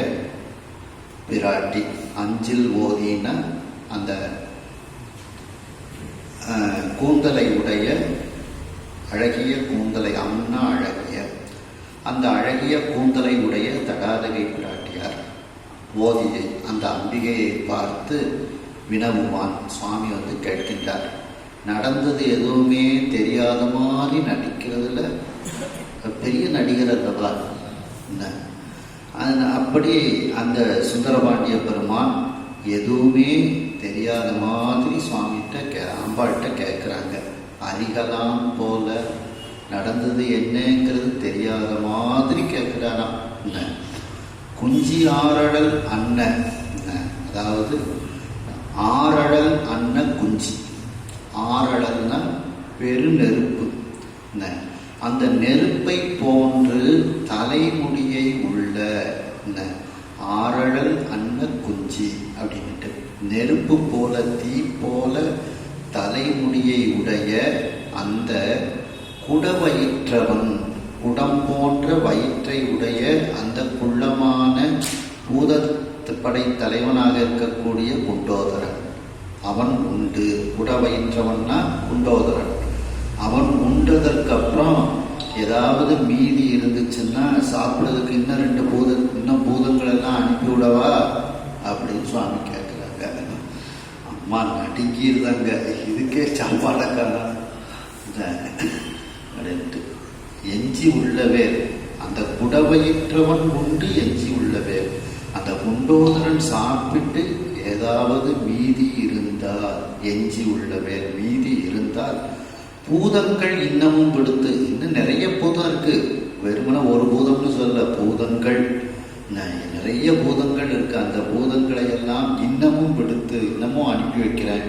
பிராட்டி அஞ்சில் ஓதின அந்த கூந்தலை உடைய அழகிய கூந்தலை அம்னா அழகிய அந்த அழகிய கூந்தலை உடைய தடாதகை பிராட்டியார் ஓதியை அந்த அம்பிகையை பார்த்து வினவுவான். சுவாமி கேட்கின்றார். நடந்தது எதுவுமே தெரியாத மாதிரி நடிக்கிறதுல பெரிய நடிகர் அல்லவா. அப்படி அந்த சுந்தரபாண்டிய பெருமான் எதுவுமே தெரியாத மாதிரி சுவாமிகிட்ட அம்பாள்கிட்ட கேட்குறாங்க. அரிகலாம் போல நடந்தது என்னங்கிறது தெரியாத மாதிரி கேட்குறாராம். குஞ்சி ஆரழல் அன்ன, அதாவது ஆரழல் அன்ன குஞ்சி. ஆரழல்னா பெருநெருப்பு. அந்த நெருப்பை போன்று தலைமுடியை உள்ள ஆரழல் அன்ன குஞ்சி அப்படின்ட்டு நெருப்பு போல தீ போல தலைமுடியை உடைய அந்த குடவயிற்றவன், குடம் போன்ற வயிற்றை உடைய அந்த குள்ளமான பூதப்படை தலைவனாக இருக்கக்கூடிய குண்டோதரன் அவன் உண்டு. குடவயிற்றவன்னா குண்டோதரன். அவன் உண்டதற்கு அப்புறம் ஏதாவது ஏதாவது மீதி இருந்துச்சுன்னா சாப்பிட்றதுக்கு இன்னும் பூதங்கள் எல்லாம் அனுப்பிவிடவா அப்படின்னு சுவாமி கேட்குறாங்க. அம்மா நடுங்கிருந்தாங்க, இதுக்கே சாப்பாடக்கான அப்படின்ட்டு. எஞ்சி உள்ளவே அந்த குடவயிற்றவன் உண்டு எஞ்சி உள்ளவே, அந்த குண்டோதரன் சாப்பிட்டு ஏதாவது மீதி இருந்தால், எஞ்சி உள்ளவே மீதி இருந்தால் பூதங்கள் இன்னமும் விடுத்து, இன்னும் நிறைய பூதம் இருக்கு, வெறுமன ஒரு பூதம்னு சொல்ல, பூதங்கள் நிறைய பூதங்கள் இருக்கு. அந்த பூதங்களை எல்லாம் இன்னமும் விடுத்து இன்னமும் அனுப்பி வைக்கிறேன்.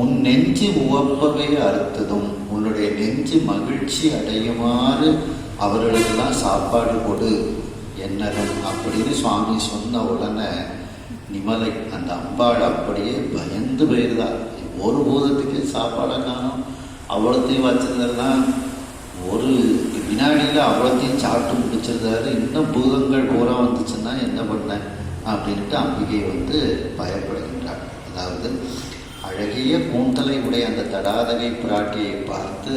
உன் நெஞ்சு உவப்பவே அறுத்ததும் உன்னுடைய நெஞ்சு மகிழ்ச்சி அடையுமாறு அவர்களுக்கெல்லாம் சாப்பாடு கொடு என்னதும் அப்படின்னு சுவாமி சொன்ன உடனே நிமலை அந்த அம்பாள் அப்படியே பயந்து போயிருந்தா. ஒரு பூதத்துக்கு சாப்பாடை காணும், அவ்வளோத்தையும் வச்சிருந்தெல்லாம் ஒரு வினாடியில் அவ்வளோத்தையும் சாப்பிட்டு முடிச்சிருந்தாரு. இன்னும் பூதங்கள் பூரா வந்துச்சுன்னா என்ன பண்ணேன் அப்படின்ட்டு அம்பிகை பயப்படுகின்றாள். அதாவது அழகிய கூந்தலை உடைய அந்த தடாதகை பிராட்டியை பார்த்து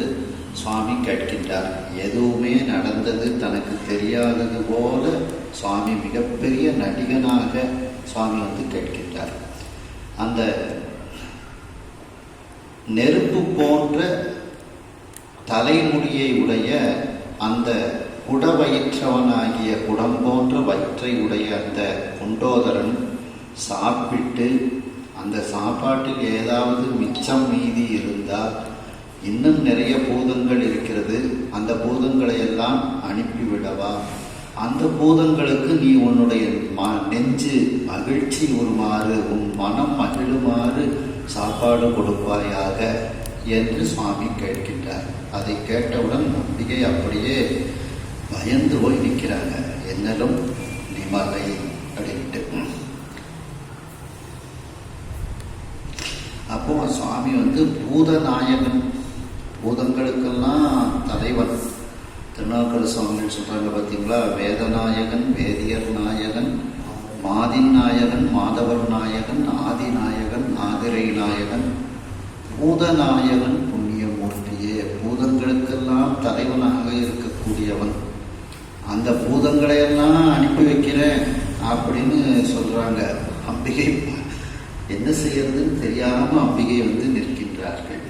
சுவாமி கேட்கின்றார். எதுவுமே நடந்தது தனக்கு தெரியாதது போல சுவாமி மிகப்பெரிய நடிகனாக சுவாமி கேட்கின்றார். அந்த நெருப்பு போன்ற தலைமுடியை உடைய அந்த குடவயிற்றவனாகிய குடம் போன்ற வயிற்றை உடைய அந்த குண்டோதரன் சாப்பிட்டு அந்த சாப்பாட்டில் ஏதாவது மிச்சம் மீதி இருந்தால், இன்னும் நிறைய பூதங்கள் இருக்கிறது, அந்த பூதங்களை எல்லாம் அனுப்பிவிடவா, அந்த பூதங்களுக்கு நீ உன்னுடைய நெஞ்சு மகிழ்ச்சி உருமாறு, உன் மனம் மகிழுமாறு சாப்பாடு கொடுப்பாயாக என்று சுவாமி கேட்கின்றார். அதை கேட்டவுடன் அம்பிகை அப்படியே பயந்து போய் நிற்கிறாங்க. என்னலும் நிமலை அப்படின்ட்டு. அப்போ சுவாமி பூதநாயகன், பூதங்களுக்கெல்லாம் தலைவன். திருநாவுக்கரசு சுவாமிகள் சொல்றாங்க பார்த்தீங்களா, வேதநாயகன், வேதியர் நாயகன், மாதின் நாயகன், மாதவர் நாயகன், ஆதிநாயகன், ஆதிரை நாயகன், பூதநாயகன் புண்ணியமூர்த்தியே, பூதங்களுக்கெல்லாம் தலைவனாக இருக்கக்கூடியவன். அந்த பூதங்களையெல்லாம் அனுப்பி வைக்கிறேன் அப்படின்னு சொல்றாங்க. அம்பிகை என்ன செய்யறதுன்னு தெரியாம அம்பிகை நிற்கின்றார்கள்.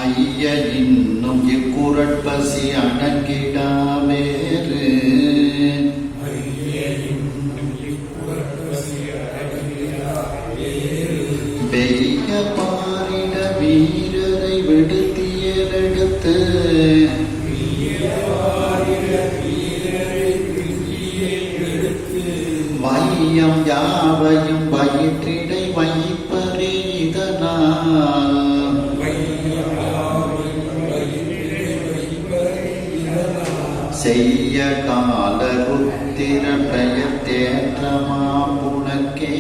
ஐய இன்னும் இக்குரட்பசி அடங்கிடாவேறு, பெய்ய பாரிட வீரரை விடுத்தியெடுத்து வையம் யாவையும் வயிற்றிடை வைப்பரே இதனால், செய்ய கால ருத்திர பெயர் தேற்றமா புனக்கே,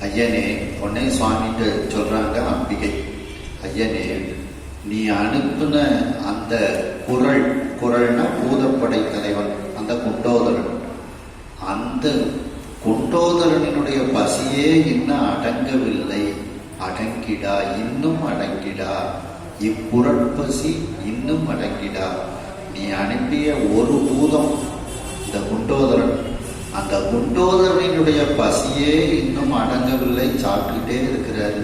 ஐயனே உடனே சுவாமிட்டு சொல்றாங்க அம்பிகை, ஐயனே நீ அனுப்புன அந்த குரல்னா பூதப்படை தலைவன் அந்த குண்டோதரன், அந்த குண்டோதரனுடைய பசியே இன்னும் அடங்கவில்லை, அடங்கிடா, இன்னும் அடங்கிடா, இக்குரட்பசி இன்னும் அடங்கிடா. நீ அனுப்பிய ஒரு பூதம் இந்த குண்டோதரன், அந்த குண்டோதரனுடைய பசியே இன்னும் அடங்கவில்லை, சாப்பிட்டுட்டே இருக்கிறாரு.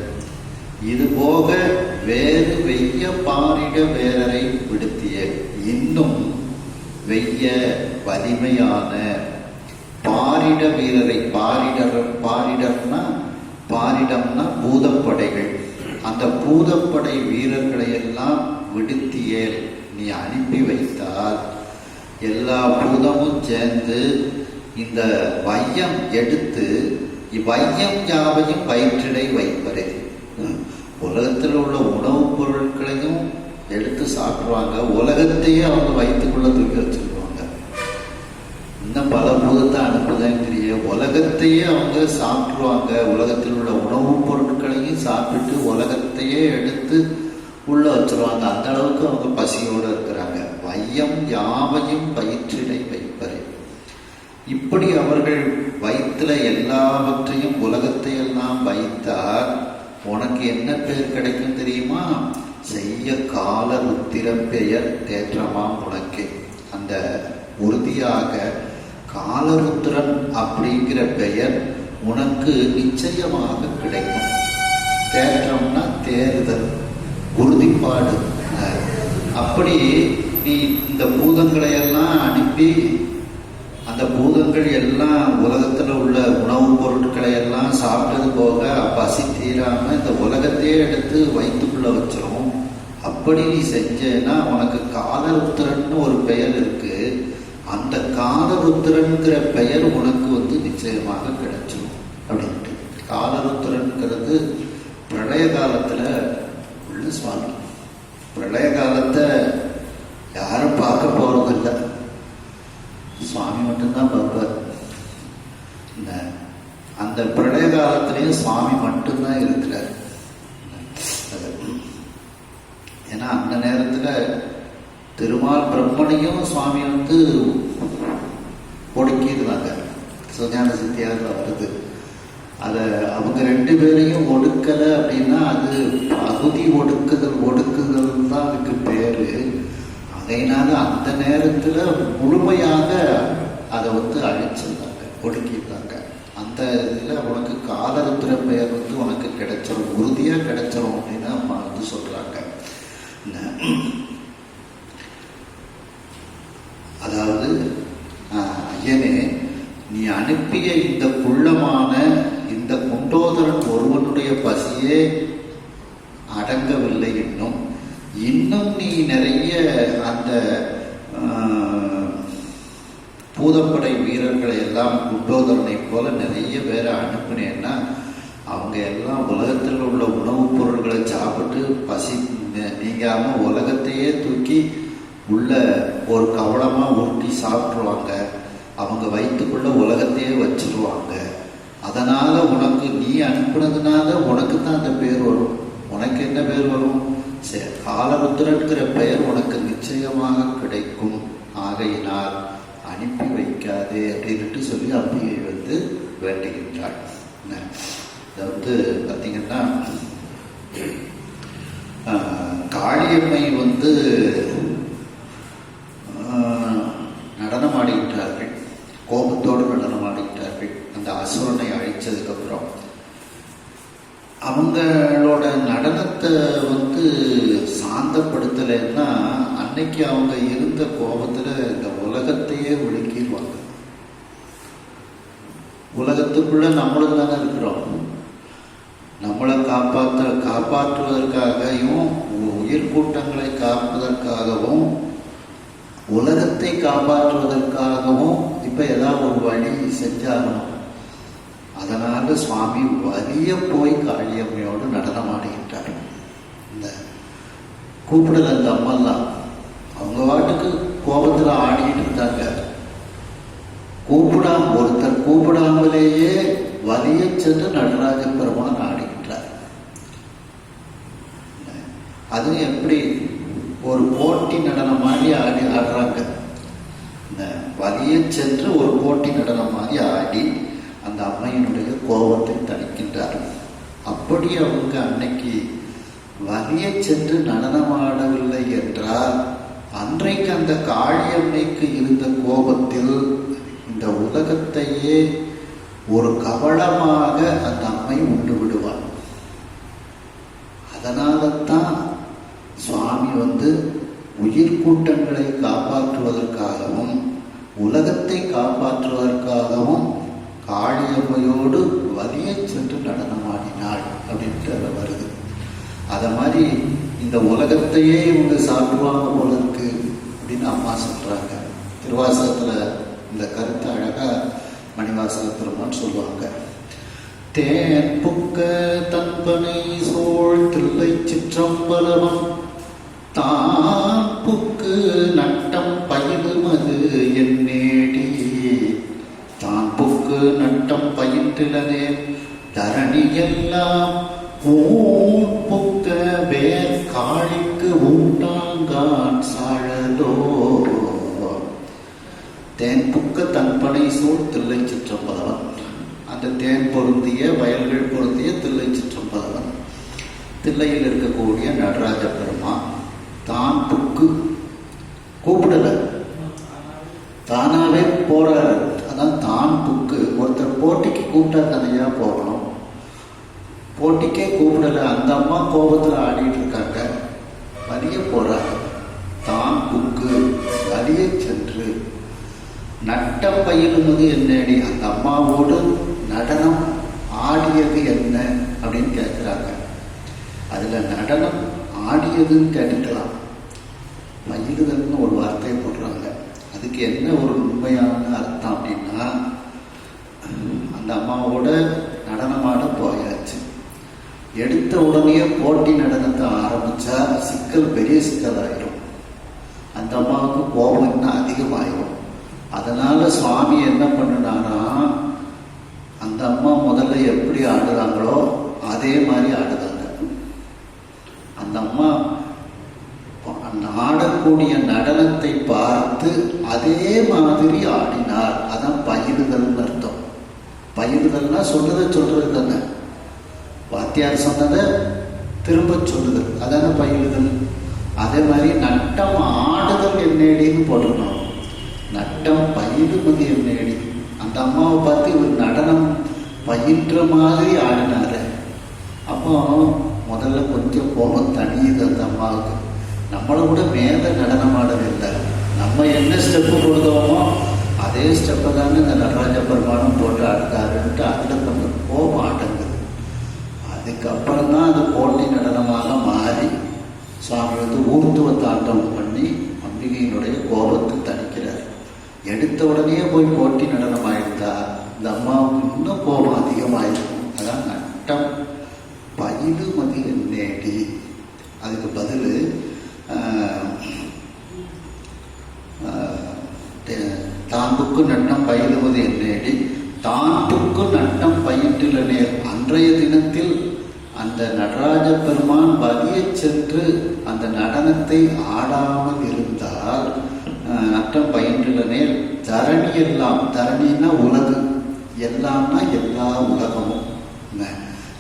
இது போக வேறு வெய்ய பாரிட வேரரை விடுத்திய, இன்னும் வெய்ய வலிமையான பாரிட வீரரை, பாரிடம்னா பூதப்படைகள், அந்த பூதப்படை வீரர்களை எல்லாம் விடுத்தியேல் நீ அனுப்பி வைத்தால் எல்லா பூதமும் சேர்ந்து இந்த வையம் எடுத்து இவ்வையம் யாவையும் வயிற்றிடை வைப்பதே, உலகத்தில் உள்ள உணவுப் பொருட்களையும் எடுத்து சாப்பிடுவாங்க, உலகத்தையே அவங்க வயிற்றுக்குள்ள தூக்கி வச்சிருவாங்க. இன்னும் பல பூதத்தை அனுப்புதான் தெரியும், உலகத்தையே அவங்க சாப்பிடுவாங்க, உலகத்தில் உள்ள உணவுப் பொருட்களையும் சாப்பிட்டு உலகத்தையே எடுத்து உள்ள வச்சிருவாங்க. அந்த அளவுக்கு அவங்க பசியோடு இருக்கிறாங்க. வைய வையம் யாவையும் வயிற்றிடை வைப்பரே. இப்படி அவர்கள் வயிற்றுல எல்லாவற்றையும் உலகத்தை எல்லாம் வைத்தால் உனக்கு என்ன பேர் கிடைக்கும் தெரியுமா? செய்ய கால ருத்திரம் பெயர் தேற்றமாம் உனக்கு. அந்த உறுதியாக காலருத்திரன் அப்படிங்கிற பெயர் உனக்கு நிச்சயமாக கிடைக்கும். தேற்றம்னா தேர்தல், உறுதிப்பாடு. அப்படி நீ இந்த பூதங்களை எல்லாம் அனுப்பி அந்த பூதங்கள் எல்லாம் உலகத்துல உள்ள உணவுப் பொருட்களை எல்லாம் சாப்பிட்டது போக பசி தீராம இந்த உலகத்தையே எடுத்து வயிற்றுக்குள்ள வச்சிரும். அப்படி நீ செஞ்சேன்னா உனக்கு காலருத்திரன்னு ஒரு பெயர் இருக்கு. அந்த காலருத்திரன்கிற பெயர் உனக்கு நிச்சயமாக கிடைச்சிடும் அப்படின்ட்டு. காலருத்திரன்கிறது பிரளய காலத்துல உள்ள சுவாமி. பிரளய காலத்தை யாரும் பார்க்க போறதில்லை, சுவாமி மட்டும்தான் பார்ப்பார். அந்த பிரளய காலத்திலேயும் சுவாமி மட்டும்தான் இருக்கிறார். ஏன்னா அந்த நேரத்துல திருமால் பிரம்மனையும் சுவாமி ஒடுக்கிடுறாங்க. சுஞான சித்தியாக வருது. அதை அவங்க ரெண்டு பேரையும் ஒடுக்கலை அப்படின்னா அது பகுதி ஒடுக்குதல் தான் அதுக்கு பேரு. அதனால அந்த நேரத்துல முழுமையாக அதை அழிச்சிருந்தாங்க, ஒடுக்கிடுறாங்க. அந்த இதுல உனக்கு காலருத்திர பெயர் உனக்கு கிடைச்சிடும், உறுதியா கிடைச்சிடும் அப்படின்னு அம்மா சொல்றாங்க. அதாவது ஐயனே, நீ அனுப்பிய இந்த குள்ளமான இந்த குண்டோதரன் ஒருவனுடைய பசியே அடங்கவில்லை. இன்னும் நீ நிறைய அந்த பூதப்படை வீரர்களை எல்லாம் குண்டோதரனை போல நிறைய பேரை அனுப்பினேன்னா அவங்க எல்லாம் உலகத்தில் உள்ள உணவுப் பொருட்களை சாப்பிட்டு பசி நீங்காம உலகத்தையே தூக்கி உள்ள ஒரு கவலமா உருட்டி சாப்பிட்டுருவாங்க. அவங்க வயிற்றுக்குள்ள உலகத்தையே வச்சிருவாங்க. அதனால உனக்கு நீ அனுப்புனதுனால உனக்கு தான் அந்த பேர் வரும். உனக்கு என்ன பேர் வரும்? காலருத்திரன்கிற பெயர் உனக்கு நிச்சயமாக கிடைக்கும். ஆகையினால் அனுப்பி வைக்காதே அப்படின்ட்டு சொல்லி அம்பிகை வேண்டுகின்றாள். அதாவது பார்த்தீங்கன்னா காளியம்மை நடனமாடிவிட்டார்கள், கோபத்தோடு நடனமாடிவிட்டார்கள். அந்த அசுரனை அழிச்சதுக்கு அப்புறம் அவங்களோட நடனத்தை சாந்தப்படுத்தலைன்னா அன்னைக்கு அவங்க இருந்த கோபத்துல இந்த உலகத்தையே ஒழுக்கிடுவாங்க. உலகத்துக்குள்ள நம்மளும் தானே இருக்கிறோம். நம்மளை காப்பாற்றுவதற்காகவும் உயிர் கூட்டங்களை காப்பதற்காகவும் உலகத்தை காப்பாற்றுவதற்காகவும் இப்ப ஏதாவது ஒரு வழி செஞ்சாகணும். அதனால சுவாமி வலிய போய் காளியம்மையோடு நடனமாடுகின்றார். இந்த கூப்பிடல அந்த அம்மெல்லாம் அவங்க வாட்டுக்கு கோபத்துல ஆடிட்டு இருந்தாங்க. ஒருத்தர் கூப்பிடாமலேயே வலிய சென்று நடராஜ பெருமான் ஆடுகின்றார். அது எப்படி ஒரு போட்டி நடனம் மாதிரி ஆடுறாங்க. இந்த வலிய சென்று ஒரு போட்டி நடனம் மாதிரி ஆடி அந்த அம்மையினுடைய கோபத்தை தணிக்கின்றார். அப்படி அவங்க அன்னைக்கு வலிய சென்று நடனமாடவில்லை என்றால் அன்றைக்கு அந்த காளியம்மைக்கு இருந்த கோபத்தில் இந்த உலகத்தையே ஒரு கவளமாக அந்த அம்மை உண்டு விடுவார். அதனால தான் சுவாமி உயிர் கூட்டங்களை காப்பாற்றுவதற்காகவும் உலகத்தை காப்பாற்றுவதற்காகவும் காளியம்மையோடு வலிய சென்று நடனமாடினாள் அப்படின்ட்டு அதை வருது. அதை மாதிரி இந்த உலகத்தையே இவங்க சாப்பிடுவாங்க போல இருக்கு அப்படின்னு அம்மா சொல்றாங்க. திருவாசகத்துல இந்த கருத்தை அழகா மணிவாசக பெருமான் சொல்லுவாங்க. தேன் புக்க தன்பனை சோழ் தில்லை சிற்றம்பலவம் தான் புக்கு நட்டம் பயிலுமது என் நேடி தான் புக்கு நட்டம் பயின்றிலனே தரணி எல்லாம் ஊன் புக்க வேர் காளிக்கு ஊட்டாங்கான் சாழலோ தேன்புக்க தன்பனை சூழ் தில்லை சிற்றம்பலவன். அந்த தேன் பொருந்திய வயல்கள் பொருந்திய தில்லை சிற்றம்பலவன். தில்லையில் இருக்கக்கூடிய நடராஜ பெருமான் தான் புக்கு கூப்பிடல, தானாவே போறாரு. அதான் தான் புக்கு. ஒருத்தர் போட்டிக்கு கூப்பிட்டா தனியா போகணும், போட்டிக்கே கூப்பிடல. அந்த அம்மா கோபத்தில் ஆடிட்டு இருக்காங்க, வலிய போறாங்க. தான் புக்கு வலிய சென்று நட்டம் பயிலுவது என்னடி, அந்த அம்மாவோடு நடனம் ஆடியது என்ன அப்படின்னு கேட்குறாங்க. அதுல நடனம் ஆடியதுன்னு கேட்டுக்கலாம், பயிலுதல்னு ஒரு வார்த்தையை போடுறாங்க. அதுக்கு என்ன ஒரு உண்மையான அர்த்தம் அப்படின்னா, அந்த அம்மாவோட நடனமாட போயாச்சு. எடுத்த உடனே போட்டி நடனத்தை ஆரம்பிச்சா சிக்கல் பெரிய சிக்கல் ஆயிரும். அந்த அம்மாவுக்கு கோபம் இன்னும் அதிகமாயிரும். அதனால சுவாமி என்ன பண்ணினாரா, அந்த அம்மா முதல்ல எப்படி ஆடுறாங்களோ அதே மாதிரி ஆடுதாங்க. அந்த அம்மா ஆடக்கூடிய நடனத்தை பார்த்து அதே மாதிரி ஆடினார். அதான் பயிலுதல்னு அர்த்தம். பயிலுதல்னா சொல்றது தானே, வாத்தியார் சொன்னதை திரும்ப சொல்லுதல், அதான பயிலுதல். அதே மாதிரி நட்டம் ஆடுதல் என்னடின்னு போட்டிருக்கணும். நட்டம் பயிலுவது என்னடி. அந்த அம்மாவை பார்த்து இவர் நடனம் பயின்ற மாதிரி ஆடினாரு. அப்போ முதல்ல கொஞ்சம் கோபம் தனியுது அந்த அம்மாவுக்கு. நம்மளை கூட மேல நடனம் ஆடவில்லை, நம்ம என்ன ஸ்டெப்பு கொடுத்தோமோ அதே ஸ்டெப்பை தானே இந்த நடராஜ பெருமானும் போட்டு ஆடுறாருன்ட்டு அதில் கொஞ்சம் கோபம் அடங்குது. அதுக்கப்புறம் தான் அது போட்டி நடனமாக மாறி சுவாமி ஊர்த்துவ தாண்டம் பண்ணி அம்பிகையினுடைய கோபத்தை தணிக்கிறார். எடுத்த உடனே போய் போட்டி நடனம் ஆயிருந்தா இந்த அம்மாவுக்கு இன்னும் கோபம் அதிகமாயிருக்கும். அதான் நட்டம் பயிலுமதி நேடி. அதுக்கு பதில் தான்புக்கு நட்டம் பயிலுவது என்னேடி, தான்புக்கு நட்டம் பயின்றில நேர். அன்றைய தினத்தில் அந்த நடராஜ பெருமான் வலிய சென்று அந்த நடனத்தை ஆடாமல் இருந்தால் நட்டம் பயின்றில நேர் தரணி எல்லாம், தரணின்னா உலகு, எல்லாம்னா எல்லா உலகமும்.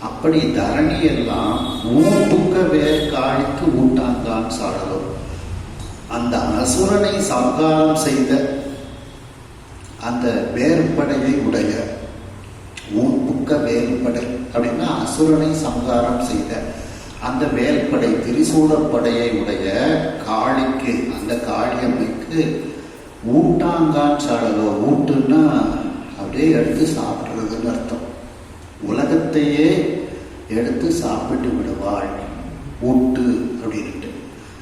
அப்படி தரணி எல்லாம் ஊட்டுக்க வேர்காழிக்கு ஊட்டாங்கான் சாடலும். அந்த அசுரனை சங்காரம் செய்த அந்த வேறுபடையை உடைய, ஊட்டுக்க வேறுபடை அப்படின்னா அசுரனை சங்காரம் செய்த அந்த வேல்படை திரிசூலப்படையை உடைய காளிக்கு, அந்த காளியம்மைக்கு ஊட்டாங்கான் சாடலோ. ஊட்டுன்னா அப்படியே எடுத்து சாப்பிட்றதுன்னு அர்த்தம். உலகத்தையே எடுத்து சாப்பிட்டு விடுவாள் ஊட்டு அப்படின்ட்டு.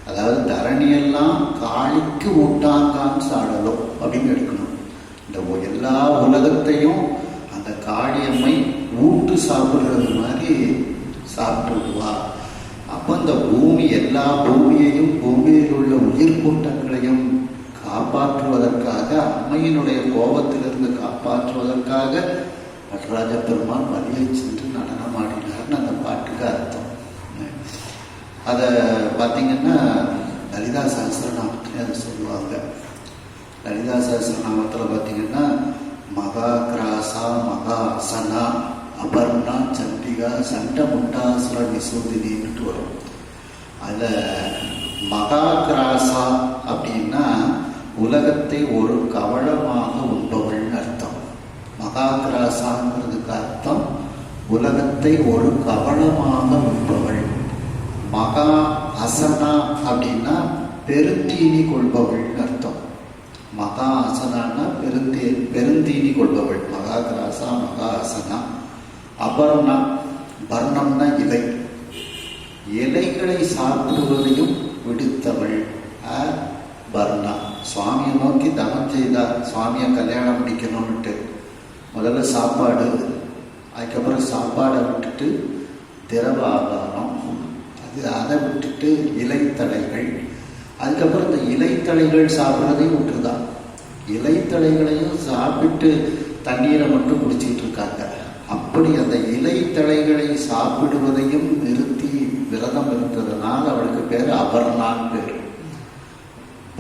அதாவது தரணியெல்லாம் காளிக்கு ஊட்டாங்கான் சாடலோ அப்படின்னு எடுக்கணும். இந்த எல்லா உலகத்தையும் அந்த காளியம்மை ஊட்டு சாப்பிடுறது மாதிரி சாப்பிட்டு விடுவா. அப்போ இந்த பூமி, எல்லா பூமியையும் பூமியில் உள்ள உயிர் கூட்டங்களையும் காப்பாற்றுவதற்காக, அம்மையினுடைய கோபத்திலிருந்து காப்பாற்றுவதற்காக நடராஜ பெருமான் வலியை சென்று நடனம் ஆடினார்னு அந்த பாட்டுக்கு அர்த்தம். அதை பார்த்தீங்கன்னா லலிதா சஹஸ்ரநாமத்திலே அதை சொல்லுவாங்க. லலிதா சஹஸ்ரநாமத்தில் பார்த்தீங்கன்னா மகாகிராசா, மகா அசனா, அபர்ணா, சண்டிகா, சண்டமுண்டாசுர விசூதினின்ட்டு வரும். அதில் மகாகிராசா அப்படின்னா உலகத்தை ஒரு கவளமாக உண்பவள்னு அர்த்தம். மகாகிராசாங்கிறதுக்கு அர்த்தம் உலகத்தை ஒரு கவளமாக உண்பவள். மகா அசனா அப்படின்னா பெருந்தீனி கொள்பவள்னு அர்த்தம். மகா அசனான்னா பெருந்தீனி கொள்பவள். மகாகிராசா, மகா அசனா. அபர்ணா, பர்ணம்னா இலை, இலைகளை சாப்பிடுவதையும் விடுத்தவள் பர்ணா. சுவாமியை நோக்கி தவம் செய்தார், சுவாமியை கல்யாணம் முடிக்கணும்னுட்டு. முதல்ல சாப்பாடு, அதுக்கப்புறம் சாப்பாடை விட்டுட்டு திரவ ஆகாரம், அதை விட்டுட்டு இலைத்தலைகள், அதுக்கப்புறம் இந்த இலைத்தலைகள் சாப்பிட்றதையும் விட்டுருதான். இலைத்தலைகளையும் சாப்பிட்டு தண்ணீரை மட்டும் குடிச்சிட்டு இருக்காங்க. அப்படி அந்த இலைத்தலைகளை சாப்பிடுவதையும் நிறுத்தி விரதம் இருந்ததுனால அவளுக்கு பேர் அபர்ணான்னு பேர்.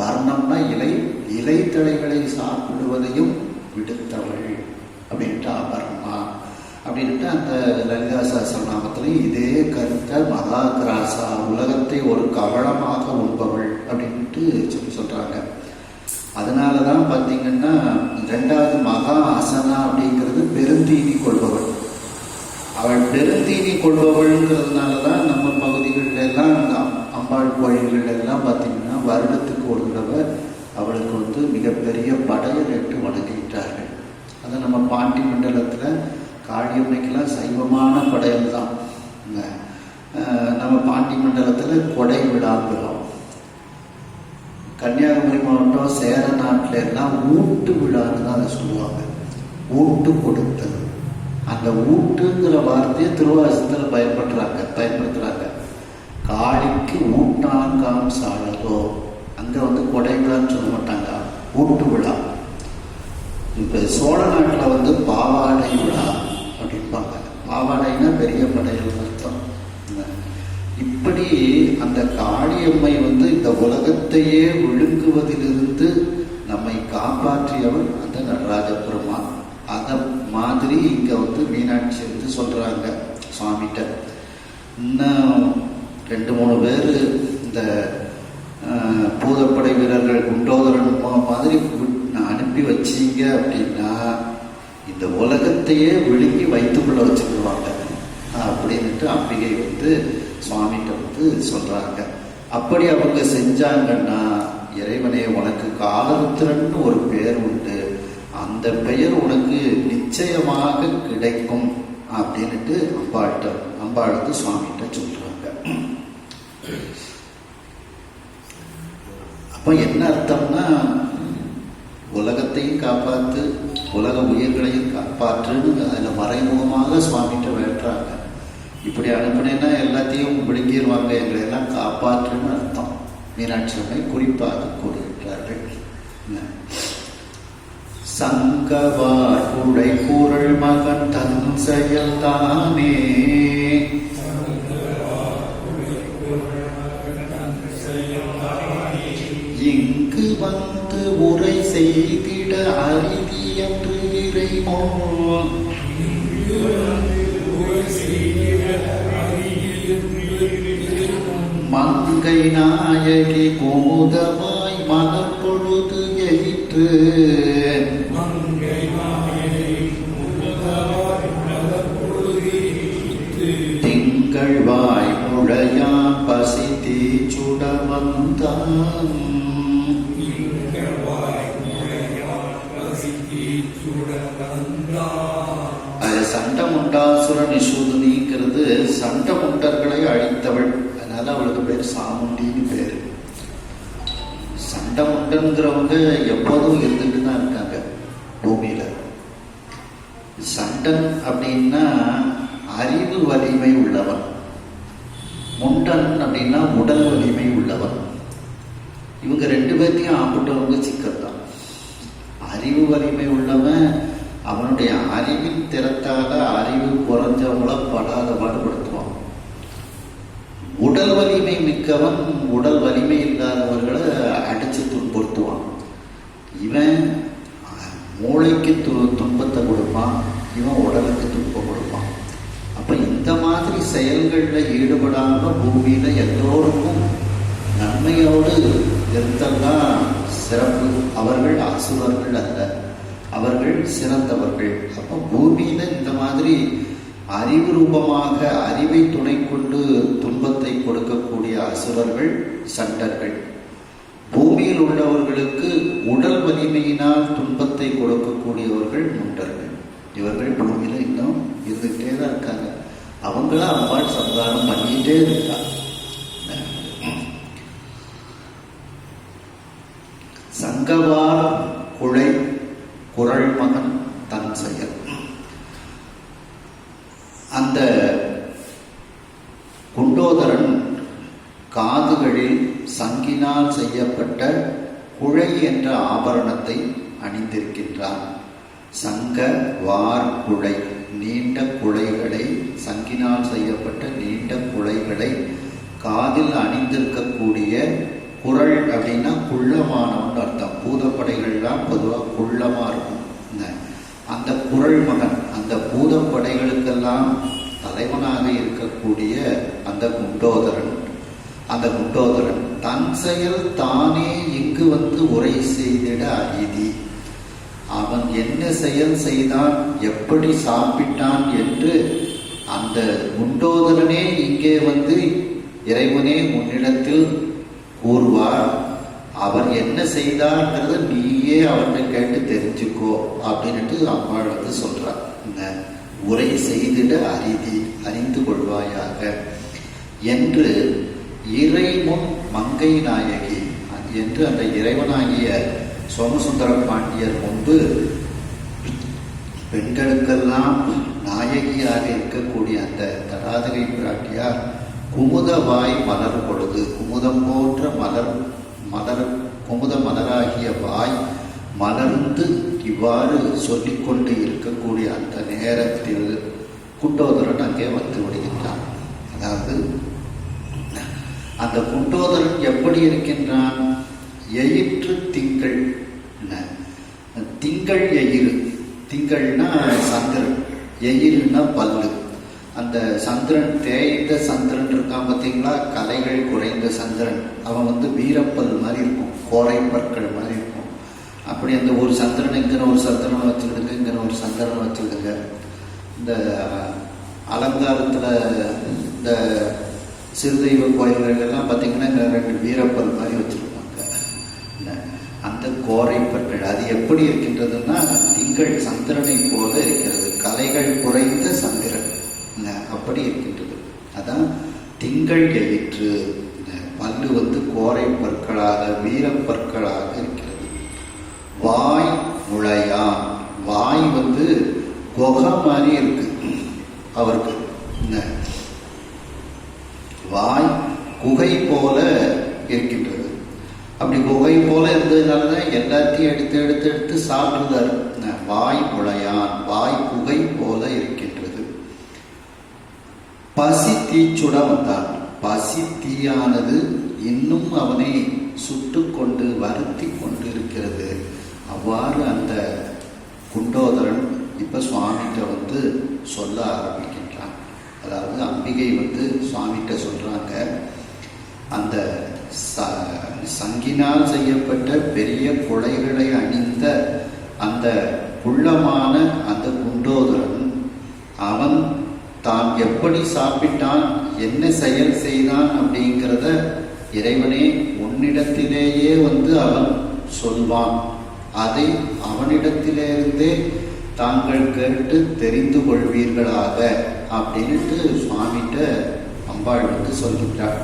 வர்ணம்னா இலை, இலைத்தழைகளை சாப்பிடுவதையும் விடுத்தவள் அப்படின்ட்டு அபர்ணா அப்படின்ட்டு அந்த லலிதா சஹஸ்ரநாமத்திலையும் இதே கருத்தை மகாகிராசா, உலகத்தை ஒரு கவளமாக உண்பவள் அப்படின்ட்டு சொல்றாங்க. அதனால தான் பார்த்தீங்கன்னா 2வது மகா அசனா அப்படிங்கிறது பெருந்தீனி கொள்பவள். அவள் பெருந்தீனி கொள்பவள்ங்கிறதுனால தான் நம்ம பகுதிகளில் எல்லாம் அம்பாள் கோயில்கள் எல்லாம் பார்த்தீங்கன்னா வருடத்துக்கு ஒரு தடவை அவளுக்கு மிகப்பெரிய படையலிட்டு வணங்கிட்டார்கள். அதை நம்ம பாண்டி மண்டலத்தில் காளியம்மைக்கெல்லாம் சைவமான படையல் தான். நம்ம பாண்டி மண்டலத்தில் கொடை விழாங்கிறோம். கன்னியாகுமரி மாவட்டம் சேர நாட்டில் எல்லாம் ஊட்டு விழான்னு தான் அதை சொல்லுவாங்க. ஊட்டு கொடுத்தது. அந்த ஊட்டுங்கிற வார்த்தையை திருவாசகத்தில் பயன்படுத்துறாங்க. காளிக்கு ஊட்டாங்காம் சாழதோ, அங்கே கொடை விழான்னு சொல்ல மாட்டாங்க, ஊட்டு விழா. இப்போ சோழ நாட்டில் பாவாடை விழா அப்படின்பாங்க. பாவாடைன்னா பெரிய படையல் அர்த்தம். இப்படி அந்த காளியம்மை இந்த உலகத்தையே விழுங்குவதிலிருந்து நம்மை காப்பாற்றியவர் அந்த நடராஜ பெருமான். அதை மாதிரி இங்க மீனாட்சி சொல்றாங்க சுவாமிகிட்ட. இன்னும் 2-3 பேர் இந்த பூதப்படை வீரர்கள் குண்டோதரன் மாதிரி அனுப்பி வச்சீங்க அப்படின்னா இந்த உலகத்தையே விழுங்கி வைத்துக்குள்ள வச்சுக்கிடுவாங்க அப்படின்ட்டு அம்பிகை சுவாமிகிட்ட சொல்றாங்க. அப்படி அவங்க செஞ்சாங்கன்னா, இறைவனே உனக்கு காலருத்திரன்னு ஒரு பெயர் உண்டு, அந்த பெயர் உனக்கு நிச்சயமாக கிடைக்கும் அப்படின்ட்டு அம்பாளுக்கு சுவாமிகிட்ட சொல்றாங்க. அப்ப என்ன அர்த்தம்னா, உலகத்தையும் காப்பாற்று, உலக உயிர்களையும் காப்பாற்றுன்னு அதில் மறைமுகமாக சுவாமிகிட்ட வேண்டுறாங்க. இப்படி அனுப்பினேன்னா எல்லாத்தையும் விழுங்கிடுவாங்க, எங்களை எல்லாம் காப்பாற்றுன்னு அர்த்தம். மீனாட்சி அம்மை குறிப்பாக கூறுகின்றார்கள். சங்கவார் குடை கூறல் மகன் தன் செயல் தானே, இங்கு உரை செய்திட அரிதி என்று இறைமோன் மங்கை நாயகி கோமுதமாய் மனப்பொழுது எயிற்று, திங்கள் வாய் முழையான் பசி தீச்சுட வந்தான், சண்டமுண்டாசுர நிசூதனிங்கிறது சண்டமுண்டர்களை அழித்தவள். அதனால அவளுக்கு பேர் சாமுண்டின்னு பேரு. சண்டமுண்டங்கிறவங்க எப்போதும் இருந்துட்டு தான் இருக்காங்க பூமியில. சண்டன் அப்படின்னா அறிவு வலிமை உள்ளவன், முண்டன் அப்படின்னா உடல் வலிமை உள்ளவன். இவங்க 2 பேர்த்தையும் ஆப்பிட்டவங்க சிக்கல் தான். அறிவு வலிமை உள்ளவன் அவனுடைய அறிவின் திறத்தால அறிவு குறைஞ்சவங்கள படாத பாடுபடுத்துவான். உடல் வலிமை மிக்கவன் உடல் வலிமை இல்லாதவர்களை அடிச்சு துன்புறுத்துவான். இவன் மூளைக்கு துன்பத்தை கொடுப்பான், இவன் உடலுக்கு துன்பம் கொடுப்பான். அப்ப இந்த மாதிரி செயல்களில் ஈடுபடாம பூமியில எல்லோருக்கும் நன்மையோடு இருந்தல்தான் சிறப்பு. அவர்கள் அசுரர்கள் அல்ல, அவர்கள் சிறந்தவர்கள். அப்போ பூமியில இந்த மாதிரி அறிவு ரூபமாக அறிவை துணை கொண்டு துன்பத்தை கொடுக்கக்கூடிய அசுரர்கள் சண்டர்கள். பூமியில் உள்ளவர்களுக்கு உடல் வலிமையினால் துன்பத்தை கொடுக்கக்கூடியவர்கள் முண்டர்கள். இவர்கள் பூமியில இன்னும் இருந்துகிட்டே தான் இருக்காங்க. அவங்கள அம்பாள் சந்தானம் பண்ணிட்டே இருக்கா. சங்கவார் குழை குரல் மகன் தன் செயல். அந்த குண்டோதரன் காதுகளில் சங்கினால் செய்யப்பட்ட குழை என்ற ஆபரணத்தை அணிந்திருக்கின்றான். சங்க வார் குழை, நீண்ட குழைகளை, சங்கினால் செய்யப்பட்ட நீண்ட குழைகளை காதில் அணிந்திருக்கக்கூடிய குரல் அப்படின்னா குள்ளமானவன் அர்த்தம். பூதப்படை குள்ளமாக இருக்கும். அந்த குறள் மகன், அந்த பூதப்படைகளுக்கெல்லாம் தலைவனாக இருக்கக்கூடிய அந்த குண்டோதரன் தன் செயல் தானே இங்கு வந்து உரை செய்திட அரிதி. அவன் என்ன செயல் செய்தான், எப்படி சாப்பிட்டான் என்று அந்த குண்டோதரனே இங்கே வந்து இறைவனே உன்னிடத்தில் கூறுவார். அவர் என்ன செய்தார்ங்கிறத நீயே அவர்கிட்ட கேட்டு தெரிஞ்சுக்கோ அப்படின்ட்டு அம்மாள் வந்து சொல்றார். உரை செய்திட அரிதி, அறிந்து கொள்வாயாக என்று இறைமுன் மங்கை நாயகி என்று அந்த இறைவனாகிய சோமசுந்தர பாண்டியர் முன்பு பெண்களுக்கெல்லாம் நாயகியாக இருக்கக்கூடிய அந்த தடாதகை பிராட்டியார் குமுதவாய் மலர் பொழுது, குமுதம் போன்ற குமுத மலராகிய வாய் மலர்ந்து இவ்வாறு சொல்லிக்கொண்டு இருக்கக்கூடிய அந்த நேரத்தில் குண்டோதரன் அங்கே வந்து விடுகின்றான். அதாவது அந்த குண்டோதரன் எப்படி இருக்கின்றான்? எயிற்று திங்கள், திங்கள் எயிறு, திங்கள்னா சந்திரன், எயிறுனா பல்லு. அந்த சந்திரன், தேய்ந்த சந்திரன் இருக்கான் பார்த்தீங்களா, கலைகள் குறைந்த சந்திரன், அவன் வந்து வீரப்பல் மாதிரி இருக்கும், கோரை பற்கள் மாதிரி இருக்கும். அப்படி அந்த ஒரு சந்திரன் இங்கிற ஒரு சந்திரனை வச்சுக்கிடுங்க, இங்கிற ஒரு சந்திரனை வச்சுக்கிடுங்க. இந்த அலங்காரத்தில் இந்த சிறுதெய்வ கோயில்கள்லாம் பார்த்தீங்கன்னா இங்கே 2 வீரப்பல் மாதிரி வச்சுருப்பாங்க. அந்த கோரை பற்கள் அது எப்படி இருக்கின்றதுன்னா திங்கள் சந்திரனை போல இருக்கிறது, கலைகள் குறைந்த சந்திரன் அப்படி இருக்கின்றது. அதான் திங்கள் எயிற்று, பல்லு வந்து கோரை பற்களாக வீரப்பற்களாக இருக்கிறது. வாய் முளையான், வாய் வந்து குகை மாதிரி இருக்கு அவருக்கு, வாய் குகை போல இருக்கின்றது. அப்படி குகை போல இருந்ததுனாலதான் எல்லாத்தையும் எடுத்து எடுத்து எடுத்து சாப்பிடுதாரு. வாய் முளையான், வாய் குகை போல இருக்கின்றது. பசி தீச்சுட வந்தான், பசி தீயானது இன்னும் அவனை சுட்டு கொண்டு வருத்தி கொண்டு இருக்கிறது. அவ்வாறு அந்த குண்டோதரன் இப்ப சுவாமிகிட்ட வந்து சொல்ல ஆரம்பிக்கின்றான். அதாவது அம்பிகை வந்து சுவாமிகிட்ட சொல்றாங்க, அந்த சங்கினால் செய்யப்பட்ட பெரிய குடைகளை அணிந்த அந்த குள்ளமான அந்த குண்டோதரன் அவன் தான் எப்படி சாப்பிட்டான், என்ன செயல் செய்தான் அப்படிங்கிறத இறைவனே உன்னிடத்திலேயே வந்து அவன் சொல்வான். அதை அவனிடத்திலிருந்தே தாங்கள் கேட்டு தெரிந்து கொள்வீர்களாக அப்படின்ட்டு சுவாமிகிட்ட அம்பாள் வந்து சொல்கின்றாள்.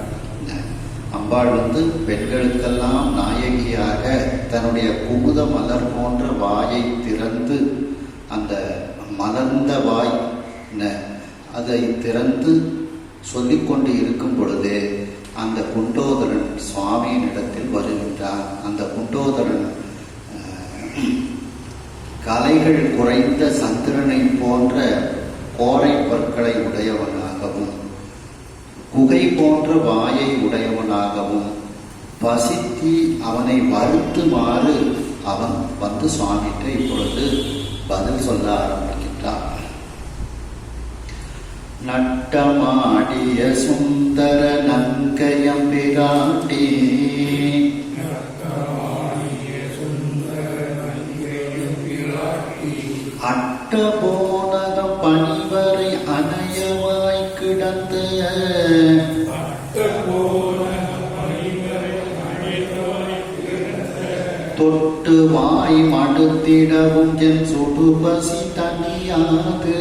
அம்பாள் வந்து பெண்களுக்கெல்லாம் நாயகியாக தன்னுடைய குமுத மலர் போன்ற வாயை திறந்து, அந்த மலர்ந்த வாய் அதை திறந்து சொல்லிக்கொண்டு இருக்கும் பொழுதே அந்த குண்டோதரன் சுவாமியின் இடத்தில் வருகின்றான். அந்த குண்டோதரன் கலைகள் குறைந்த சந்திரனை போன்ற கோரை பற்களை உடையவனாகவும் குகை போன்ற வாயை உடையவனாகவும் பசித்தி அவனை வருத்துமாறு அவன் வந்து சுவாமிகிட்ட இப்பொழுது பதில் சொல்ல ஆரம்பிக்கின்றான். நட்டமாடிய சுந்தர நங்கையம் பிராட்டி அட்டபோனகம் பணிவரை அணையவாய் கிடந்த தொட்டு வாய் மடுத்திடவும் என் சுடு பசி தனியாது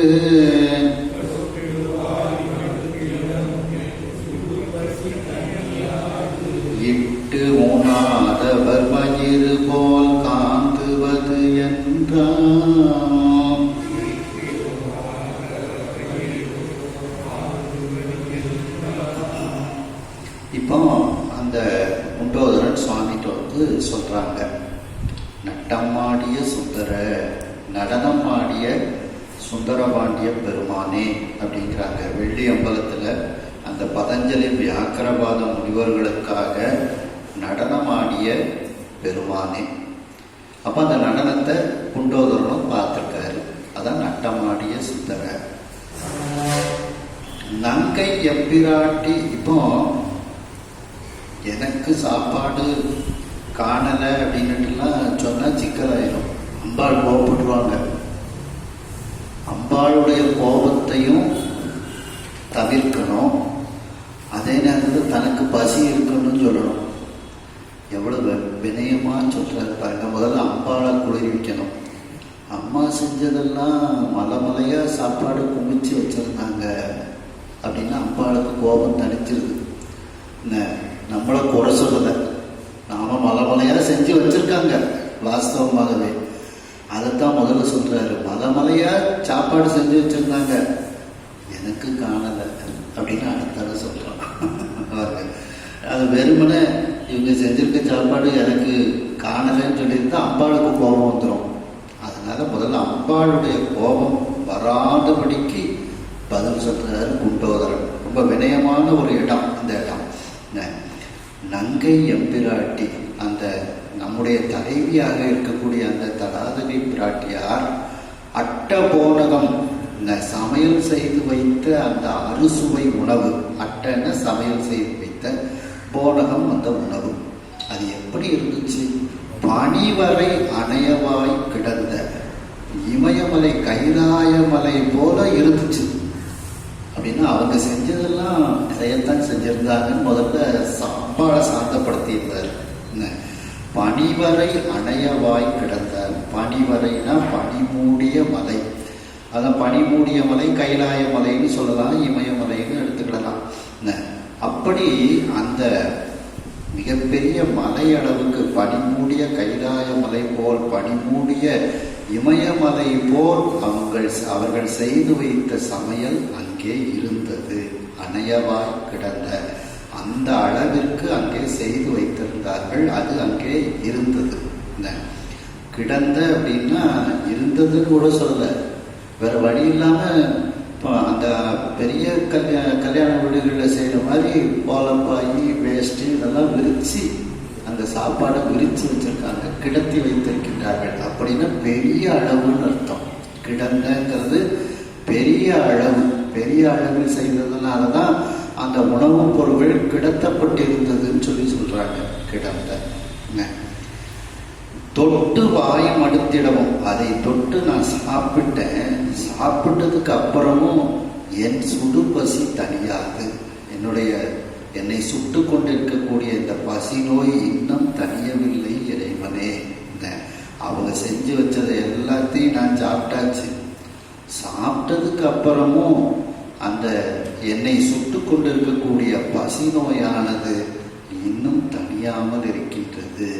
இட்டு உணாதவர் வயிறு போல் காந்துவது என்றான். இப்போ அந்த குண்டோதரன் சுவாமிகிட்ட வந்து சொல்றாங்க, நட்டமாடிய சுந்தர, நடனம் ஆடிய சுந்தரபாண்டிய பெருமானே அப்படிங்கிறாங்க. வெள்ளி அம்பலத்துல அந்த பதஞ்சலி வியாக்கரபாத முனிவர்களுக்காக நடனமாடிய பெருமானே. அப்போ அந்த நடனத்தை குண்டோதரனும் பார்த்துருக்காரு. அதான் நட்டமாடிய சுந்தர. நங்கை எம்பிராட்டி. இப்போ எனக்கு சாப்பாடு காணலை அப்படின்னுட்டுலாம் சொன்னால் சிக்கலாயிரும். அம்பாள் கோபப்படுவாங்க. அம்பாளுடைய கோபத்தையும் தவிர்க்கணும். அதே நேரத்தில் தனக்கு பசி இருக்கணும்னு சொல்லணும். எவ்வளவு வினயமா சொல்றாரு பாருங்க. முதல்ல அம்பாளை குளிர்விக்கணும். அம்மா செஞ்சதெல்லாம் மலையா சாப்பாடு குமிச்சு வச்சிருந்தாங்க அப்படின்னா அம்பாளுக்கு கோபம் தனிச்சிருது. நம்மளை குறை சொல்லலை, நாம மலையா செஞ்சு வச்சிருக்காங்க வாஸ்தவமாகவே. அதைத்தான் முதல்ல சொல்றாரு. மலையா சாப்பாடு செஞ்சு வச்சிருந்தாங்க, எனக்கு காணலை அப்படின்னு அடுத்தால சொல்றான். அது வெறுமனே இவங்க செஞ்சிருக்க சாப்பாடு எனக்கு காணலைன்னு சொல்லியிருந்தா அம்பாளுக்கு கோபம் வந்துடும். அதனால முதல்ல அம்பாளுடைய கோபம் வராதபடிக்கு பதில் சொல்றாரு குண்டோதரன். ரொம்ப வினயமான ஒரு இடம் இந்த இடம். நங்கை எம்பிராட்டி, அந்த நம்முடைய தலைவியாக இருக்கக்கூடிய அந்த தடாதவி பிராட்டியார் அட்டபோனகம், சமையல் செய்து வைத்த அந்த அறுசுவை உணவு. அட்டன்னு சமையல் செய்து வைத்த, போனகம் அந்த உணவு. அது எப்படி இருந்துச்சு? பனிவரை அணையவாய் கிடந்த இமயமலை கைலாயமலை போல இருந்துச்சு. அப்படின்னா அவங்க செஞ்சதெல்லாம் நிறையத்தான் செஞ்சிருந்தாங்கன்னு முதல்ல அம்பாளை சாந்தப்படுத்தியிருந்தார். பனிவரை அணையவாய் கிடந்தார். பனிவரைனா பனிமூடிய மலை. அதான் பனிமூடிய மலை கைலாய மலைன்னு சொல்லலாம், இமயமலைன்னு எடுத்துக்கிடலாம். அப்படி அந்த மிகப்பெரிய மலை அளவுக்கு பனிமூடிய கைலாய மலை போல், பனிமூடிய இமயமலை போல் அவர்கள் செய்து வைத்த சமையல் அங்கே இருந்தது. அணையவாய் கிடந்த அந்த அளவிற்கு அங்கே செய்து வைத்திருந்தார்கள். அது அங்கே இருந்தது. கிடந்த அப்படின்னா இருந்ததுன்னு கூட சொல்லல. வேற வழி இல்லாம அந்த பெரிய கல்யாண வீடுகளில் செய்யற மாதிரி கோலம்பாயி வேஷ்டி இதெல்லாம் விரிச்சு அந்த சாப்பாடை விரிச்சு வச்சிருக்காங்க, கிடத்தி வைத்திருக்கின்றார்கள். அப்படின்னா பெரிய அளவுன்னு அர்த்தம். கிடந்தங்கிறது பெரிய அளவு, பெரிய அளவில் செய்ததுனாலதான் அந்த உணவுப் பொருட்கள் கிடத்தப்பட்டிருந்ததுன்னு சொல்றாங்க. கிடந்த தொட்டு வாயும் அடுத்திடவும், அதை தொட்டு நான் சாப்பிட்டேன். சாப்பிட்டதுக்கு அப்புறமும் என் சுடு பசி தனியாது. என்னை சுட்டு கொண்டிருக்கக்கூடிய இந்த பசி நோய் இன்னும் தனியவில்லை இறைவனே. அவங்க செஞ்சு வச்சதை எல்லாத்தையும் நான் சாப்பிட்டாச்சு. சாப்பிட்டதுக்கு அப்புறமும் அந்த என்னை சுட்டு கொண்டிருக்கக்கூடிய பசி நோயானது இன்னும் தனியாமல் இருக்கின்றது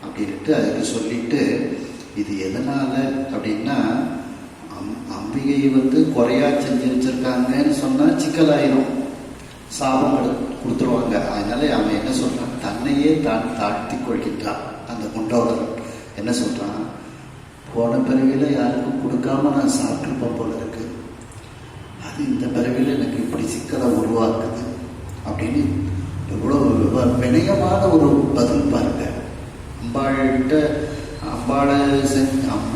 அப்படின்ட்டு அதுக்கு சொல்லிட்டு, இது எதனால அப்படின்னா அம்பிகை குறையா செஞ்சு வச்சிருக்காங்கன்னு சொன்னா சிக்கலாயிரும், சாபம் கொடுத்துருவாங்க. அதனால அவன் என்ன சொல்றான், தன்னையே தான் தாழ்த்தி கொள்கின்றான். அந்த குண்டோதரன் என்ன சொல்றான், போன பிறவில யாருக்கும் கொடுக்காம நான் சாப்பிட்டுருப்பேன் போல இருக்கு, அது இந்த பிறவில எனக்கு இப்படி சிக்கலை உருவாக்குது அப்படின்னு எவ்வளவு வினயமான ஒரு பதில் பாருங்க.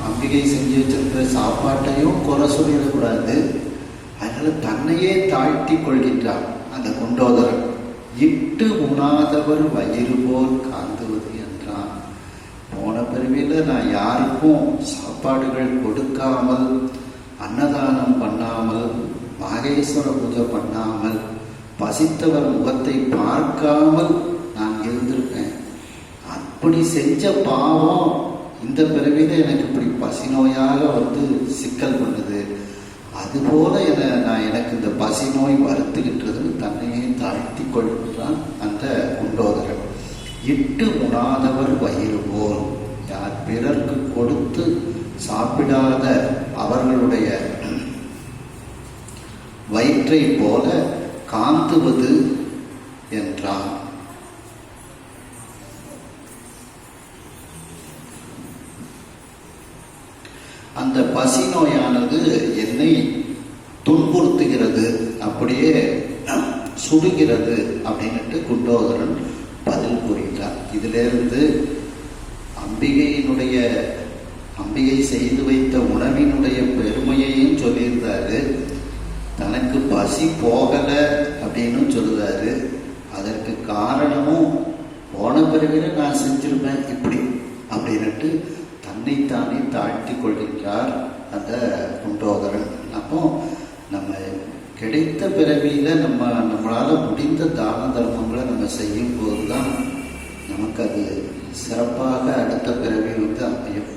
அம்பிகை செஞ்சு வச்சிருக்கிற சாப்பாட்டையும் குறை சொல்லிடக்கூடாது. அதனால தன்னையே தாழ்த்தி கொள்கின்றான் அந்த குண்டோதரன். இட்டு உணாதவர் வயிறு போல் காந்துவது என்றான். போன பிறவில நான் யாருக்கும் சாப்பாடுகள் கொடுக்காமல், அன்னதானம் பண்ணாமல், மகேஸ்வர பூஜை பண்ணாமல், பசித்தவர் முகத்தை பார்க்காமல் நான் இருந்திருக்கேன். அப்படி செஞ்ச பாவம் இந்த பிறவில எனக்கு இப்படி பசி நோயாக சிக்கல் பண்ணுது. அதுபோல எனக்கு இந்த பசி நோய் வருத்துகின்றதுன்னு தன்னையே தாழ்த்தி கொள்கின்றான் அந்த குண்டோதரன். இட்டு உணாதவர் வயிறு போல், யார் பிறர்க்கு கொடுத்து சாப்பிடாத அவர்களுடைய வயிற்றை போல காந்துவது என்றான். அந்த பசி நோயானது என்னை துன்புறுத்துகிறது, அப்படியே சுடுகிறது அப்படின்னுட்டு குண்டோதரன் பதில் கூறுகிறார். இதிலிருந்து அம்பிகை செய்து வைத்த உணவினுடைய பெருமையையும் சொல்லியிருந்தாரு. தனக்கு பசி போகலை அப்படின்னு சொல்லுறாரு. அதற்கு காரணமும் போன பிறகு நான் செஞ்சிருப்பேன் இப்படி அப்படின்னுட்டு தன்னைத்தானே தாழ்த்தி கொள்கின்றார் அந்த குண்டோதரன். அப்போ நம்ம கிடைத்த பிறவியில நம்மளால முடிந்த தான தர்மங்களை நம்ம செய்யும் போதுதான் நமக்கு அது சிறப்பாக அடுத்த பிறவி அமையும்.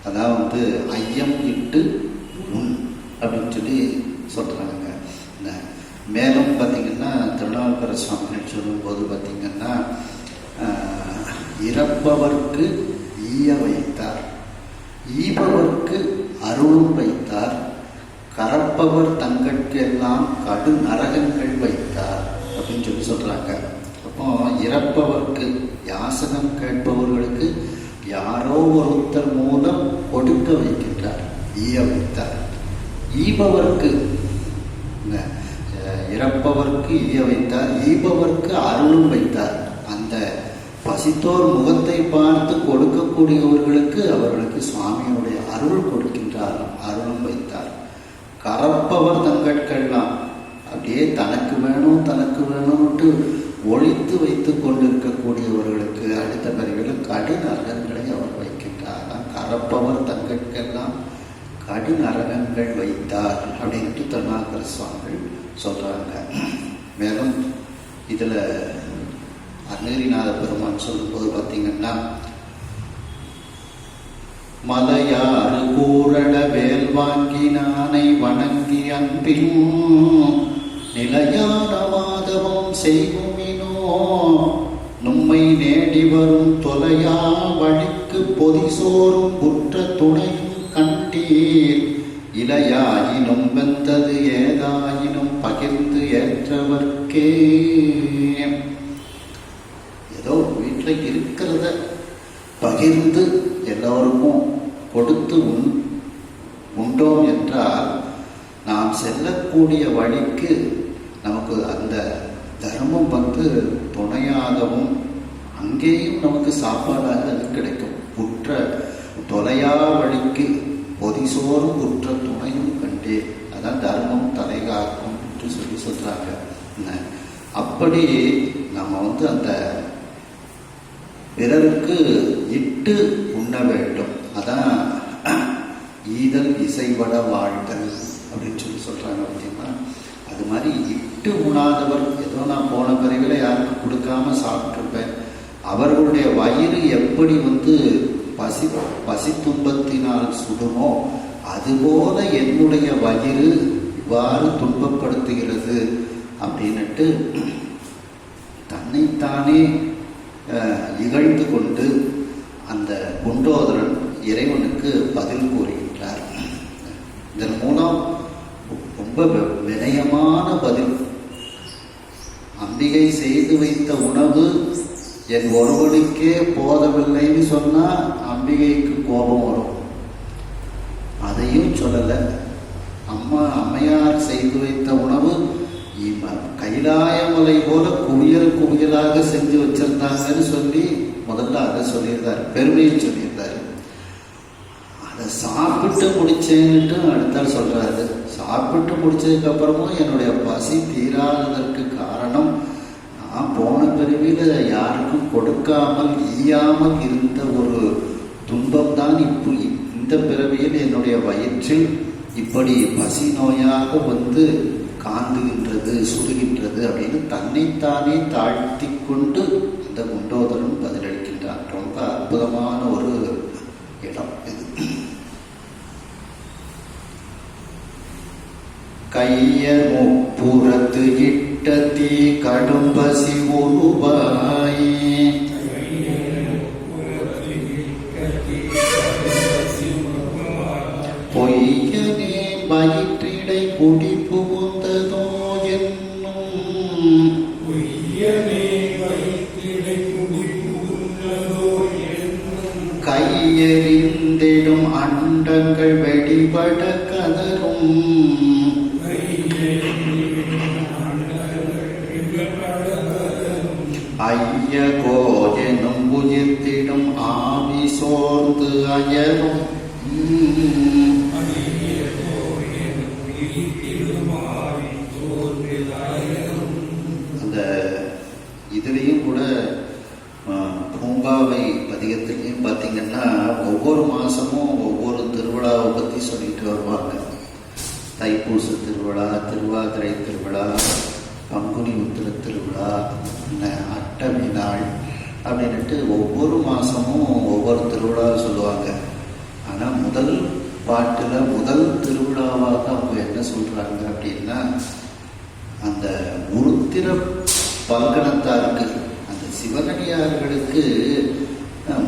அதான் ஐயம் இட்டு உண் அப்படின்னு சொல்லி சொல்றாங்க. மேலும் பார்த்தீங்கன்னா திருநாவுக்கர சுவாமிகள் சொல்லும்போது பார்த்தீங்கன்னா இறப்பவர்க்கு ஈய வைத்தார், ஈபவர்க்கு அருளும் வைத்தார், கரப்பவர் தங்கட்கு எல்லாம் கடு நரகங்கள் வைத்தார் அப்படின்னு சொல்லி சொல்றாங்க. அப்போ இறப்பவர்க்கு யாசகம் கேட்பவர்களுக்கு யாரோ ஒருத்தர் மூலம் கொடுக்க வைக்கின்றார், ஈய வைத்தார். ஈபவர்க்கு இறப்பவர்க்கு ஈய வைத்தார், ஈபவர்க்கு அருளும் வைத்தார். அந்த பசித்தோர் முகத்தை பார்த்து கொடுக்கக்கூடியவர்களுக்கு அவர்களுக்கு சுவாமியினுடைய அருள் கொடுக்கின்றார், அருளும் வைத்தார். கரப்பவர் தங்கட்கெல்லாம் அப்படியே தனக்கு வேணும்ட்டு ஒழித்து வைத்து கொண்டிருக்கக்கூடியவர்களுக்கு அடுத்த பிறகு கடுநரகங்களை அவர் வைக்கின்றார். கரப்பவர் தங்கட்கெல்லாம் கடுநரகங்கள் வைத்தார் அப்படின்ட்டு திருநாவுக்கர சுவாமிகள் சொல்றாங்க. மேலும் இதுல அருணகிரிநாத பெருமான் சொல்லும்போது பார்த்தீங்கன்னா மலையாறு கூரட வேல் வாங்கி நானை வணங்கி அன்பின் நிலையான மாதவம் செய்குமினோ நும்மை நேடி வரும் தொலையா வழிக்கு பொதிசோறும் புற்ற துணையும் கண்டீர் இலையாயினும் வெந்தது ஏதாயினும் பகிர்ந்து ஏற்றவர்க்கே. ஏதோ வீட்டில் இருக்கிறத பகிர்ந்து எல்லோருக்கும் கொடுத்து உண்டோம் என்றால் நாம் செல்லக்கூடிய வழிக்கு நமக்கு அந்த தர்மம் துணையாகவும் அங்கேயும் நமக்கு சாப்பாடாக அது கிடைக்கும். புற்ற தொலையா வழிக்கு பொதிசோறும் புற்ற துணையும் கண்டே, அதான் தர்மம் தலைகாக்கும் என்று சொல்லி சொல்றாங்க. அப்படி நம்ம அந்த பிறருக்கு இட்டு உண்ண வேண்டும். அதான் ஈதல் இசைவட வாழ்தல் அப்படின்னு சொல்லி சொல்றாங்க. அப்படின்னா அது மாதிரி இட்டு உண்ணாதவர், ஏதோ நான் போன பிறகுல யாருக்கும் கொடுக்காம சாப்பிட்டுருப்பேன், அவர்களுடைய வயிறு எப்படி பசி துன்பத்தினால் சுடுமோ அதுபோல என்னுடைய வயிறு இவ்வாறு துன்பப்படுத்துகிறது அப்படின்னுட்டு தன்னைத்தானே இகழ்ந்து கொண்டு அந்த குண்டோதரன் இறைவனுக்கு பதில் கூறுகின்றார். இதன் மூலம் ரொம்ப வினயமான பதில். அம்பிகை செய்து வைத்த உணவு என் ஒருவனுக்கே போதவில்லைன்னு சொன்னா அம்பிகைக்கு கோபம் வரும். அதையும் சொல்லல. அம்மையார் செய்து வைத்த உணவு கைலாயமலை போல குவியலாக செஞ்சு வச்சிருந்தாங்கன்னு சொல்லி முதல்ல அதை சொல்லியிருந்தாரு, பெருமையை சொல்லியிருந்தாரு. அதை சாப்பிட்டு முடிச்சேன்னுட்டு அடுத்தால் சொல்றாரு. சாப்பிட்டு முடிச்சதுக்கு அப்புறமும் என்னுடைய பசி தீராததற்கு காரணம் நான் போன பிறவியில யாருக்கும் கொடுக்காமல் ஈயாமல் இருந்த ஒரு துன்பம் தான் இந்த பிறவியில் என்னுடைய வயிற்றில் இப்படி பசி நோயாக காந்துகின்றது, சுடுகின்றது அப்படின்னு தன்னைத்தானே தாழ்த்தி கொண்டு இந்த குண்டோதரன் பதிலளிக்கின்றான். ரொம்ப அற்புதமான ஒரு இடம் இது. கையர் முப்புறத்து இட்ட தீ கடும்பசி உருவாய் பொய்யனே வயிற்றிடை குடி புகுந்ததோ என்னும் கையெறிந்திடும் அண்டங்கள் வெடிபட கதரும் ஐய கோஜெனும் உயிர்த்திடும் ஆவி சோர்ந்து அயரும் அந்த இதுலேயும் கூட பூம்பாவை பதிகத்திலையும் பார்த்தீங்கன்னா ஒவ்வொரு மாதமும் ஒவ்வொரு திருவிழாவை பற்றி சொல்லிட்டு வருவாங்க. தைப்பூச திருவிழா, திருவாதிரை திருவிழா, பங்குனி உத்திர திருவிழா, அட்டமி நாள் அப்படின்ட்டு ஒவ்வொரு மாதமும் ஒவ்வொரு திருவிழா சொல்லுவாங்க. ஆனால் முதல் பாட்டில் முதல் திருவிழாவாக அவங்க என்ன சொல்கிறாங்க அப்படின்னா, அந்த உருத்திர பல்கணத்தாருக்கு, அந்த சிவனடியார்களுக்கு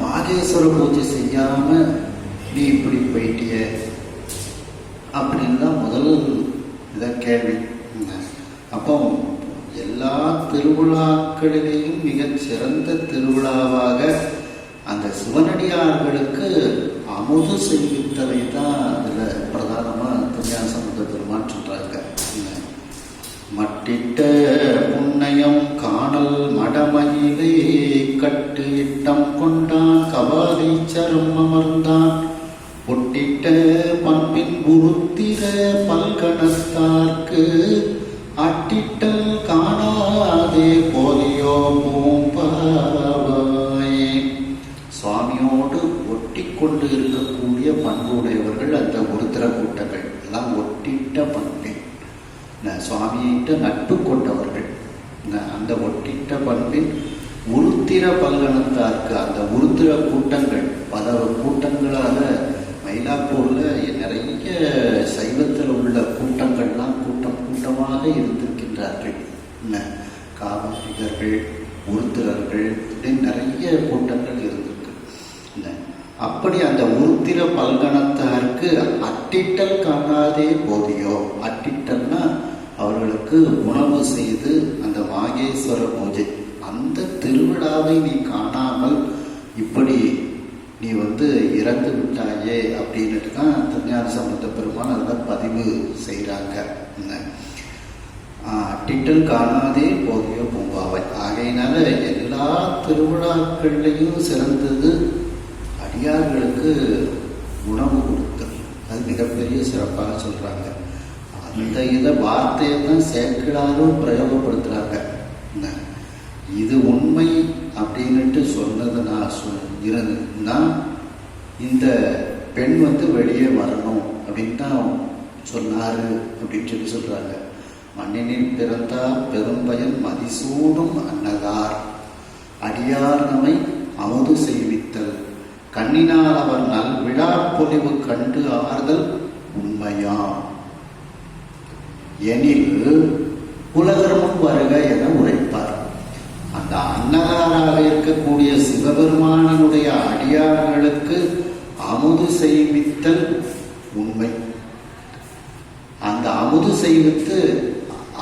மாகேஸ்வர பூஜை செய்யாமல் நீ இப்படி போயிட்டிய அப்படின்னு தான் முதல் இதை கேள்வி. அப்போ எல்லா திருவிழாக்களிலேயும் மிகச் சிறந்த திருவிழாவாக அந்த சிவனடியார்களுக்கு அமுது செய்வித்தலை தான் அதில் பிரதானமாக திருஞான சம்பந்த பெருமான் சொல்கிறாங்க. மட்டிட்ட புண்ணியம் காணல் மடமயிலே கட்டு இட்டம் கொண்டான் கவாதி சரம் அமர்ந்தான் பொட்டிட்ட பண்பின் உருத்திர பல்கணத்தார்க்கு அட்டிட்டல் காணாதே போலியோ பூம்பாவாயே. சுவாமியோடு ஒட்டி கொண்டு இருக்கக்கூடிய பண்புடையவர்கள் அந்த உருத்திர கூட்டங்கள் எல்லாம் ஒட்டிட்ட பண்பின் சுவாமியிட்ட நட்பு கொண்டவர்கள். அந்த ஒட்டிட்ட பண்பின் உருத்திர பல்கணத்தார்க்கு அந்த உருத்திர கூட்டங்கள் பல கூட்டங்களாக மயிலாப்பூரில் நிறைய சைவத்தில் உள்ள கூட்டங்கள்லாம் கூட்டம் கூட்டமாக இருந்திருக்கின்றார்கள். காவலிகர்கள், உருத்திரர்கள் இப்படின்னு நிறைய கூட்டங்கள் இருந்திருக்கு. அப்படி அந்த உருத்திர பல்கணத்தாருக்கு அட்டிட்டல் காணாதே போதியோ. அட்டிட்டல்னா அவர்களுக்கு உணவு செய்து அந்த மாகேஸ்வர பூஜை அந்த திருவிழாவை நீ காணாமல் இப்படி நீ இறந்து விட்டாயே அப்படின்ட்டு தான் திருஞான சம்பந்த பெருமான் அதில் பதிவு செய்கிறாங்க. அட்டிட்டல் காணாதே போதியோ பூம்பாவை. ஆகையினால எல்லா திருவிழாக்கள்லையும் சிறந்தது அடியார்களுக்கு உணவு கொடுத்தல். அது மிகப்பெரிய சிறப்பாக சொல்கிறாங்க. அந்த இதை வார்த்தையை தான் சேக்கிழாரும் பிரயோகப்படுத்துகிறாங்க. இது உண்மை அப்படின்ட்டு சொன்னது நான் இருந்ததுன்னா இந்த பெண் வெளியே வரணும் அப்படின்னு தான் சொன்னார் அப்படின்னு சொல்லி சொல்கிறாங்க. மண்ணினில் பிறந்தார் பெரும்பயன் மதிசூடும் அன்னதார் அடியார் நம்மை அமுது செய்வித்தல் கண்ணினால் அவர் நல் விழா பொலிவு கண்டு ஆறுதல் உண்மையாம் எனில் உலகமும் வருக என உரைப்பார். அந்த அன்னதாராக இருக்கக்கூடிய சிவபெருமானினுடைய அடியார்களுக்கு அமுது செய்வித்தல் உண்மை. அந்த அமுது செய்வித்து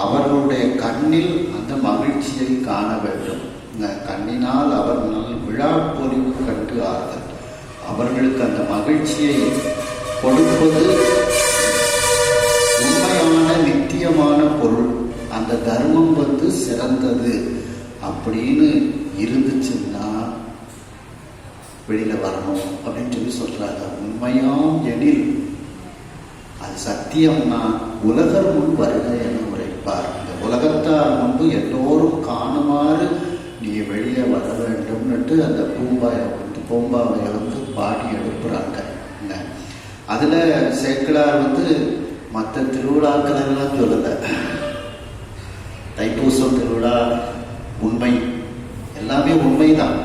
அவர்களுடைய கண்ணில் அந்த மகிழ்ச்சியை காண வேண்டும். இந்த கண்ணினால் அவர் நல் விழா பொலிவு கண்டு ஆறுதல், அவர்களுக்கு அந்த மகிழ்ச்சியை கொடுப்பது உண்மையான நித்தியமான பொருள். அந்த தர்மம் சிறந்தது அப்படின்னு இருந்துச்சுன்னா வெளியில வரணும் அப்படின்னு சொல்லி சொல்றாங்க. உண்மையாம் எனில் அது சத்தியம்னா உலகர் முன் வருக என உரைப்பார். இந்த உலகத்தார் முன்பு எல்லோரும் காணுமாறு நீ வெளியே வர வேண்டும்னுட்டு அந்த பூம்பாவை பாடி எழுப்புறாங்க. அதுல சேக்கிழார் மற்ற திருவிழாக்கள் எல்லாம் சொல்லல. தைப்பூசம் திருவிழா உண்மை, எல்லாமே உண்மைதான்.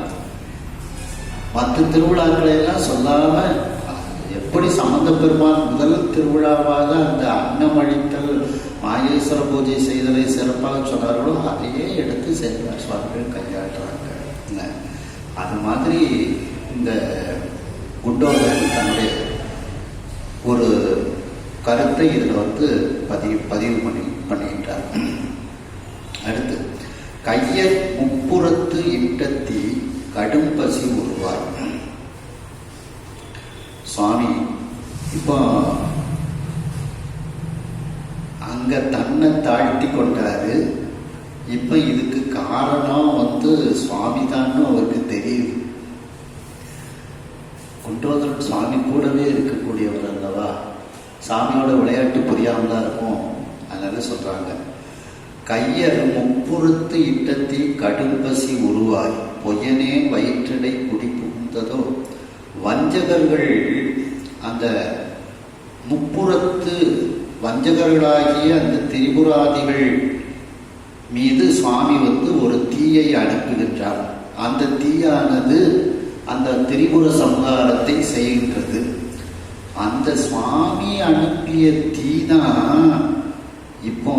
மற்ற திருவிழாக்களை எல்லாம் சொல்லாம எப்படி சம்பந்த பெருமான் முதல் திருவிழாவாக அந்த அன்னமழித்தல் மாகேஸ்வர பூஜை செய்தலை சிறப்பாக சொன்னார்களோ அதையே எடுத்து சேக்கிழார் சுவாமிகள் கையாளுறாங்க. அது மாதிரி இந்த குண்டோதரன் தன்னுடைய ஒரு கருத்தை இதில் பதிவு பண்ணிக்கிட்டார். அடுத்து கையர் முப்புறத்து இட்டத்தி கடும் பசி உருவார். சுவாமி இப்போ அங்க தன்னை தாழ்த்தி கொண்டாரு. இப்ப இதுக்கு காரணம் சுவாமி தான் அவருக்கு தெரியுது. குண்டோதரன் சுவாமி கூடவே இருக்கக்கூடியவர் அல்லவா, சாமியோட விளையாட்டு புரியாமல் தான் இருக்கும். அதனால சொல்றாங்க, கையர் முப்புறத்து இட்டத்தி கடும்பசி உருவாய் பொய்யனே வயிற்றடை குடி புகுந்ததோ. வஞ்சகர்கள், அந்த முப்புறத்து வஞ்சகர்களாகிய அந்த திரிபுராதிகள் மீது சுவாமி ஒரு தீயை அனுப்புகின்றார். அந்த தீயானது அந்த திரிபுர சம்ஹாரத்தை செய்கின்றது. அந்த சுவாமி அனுப்பிய தீ தான் இப்போ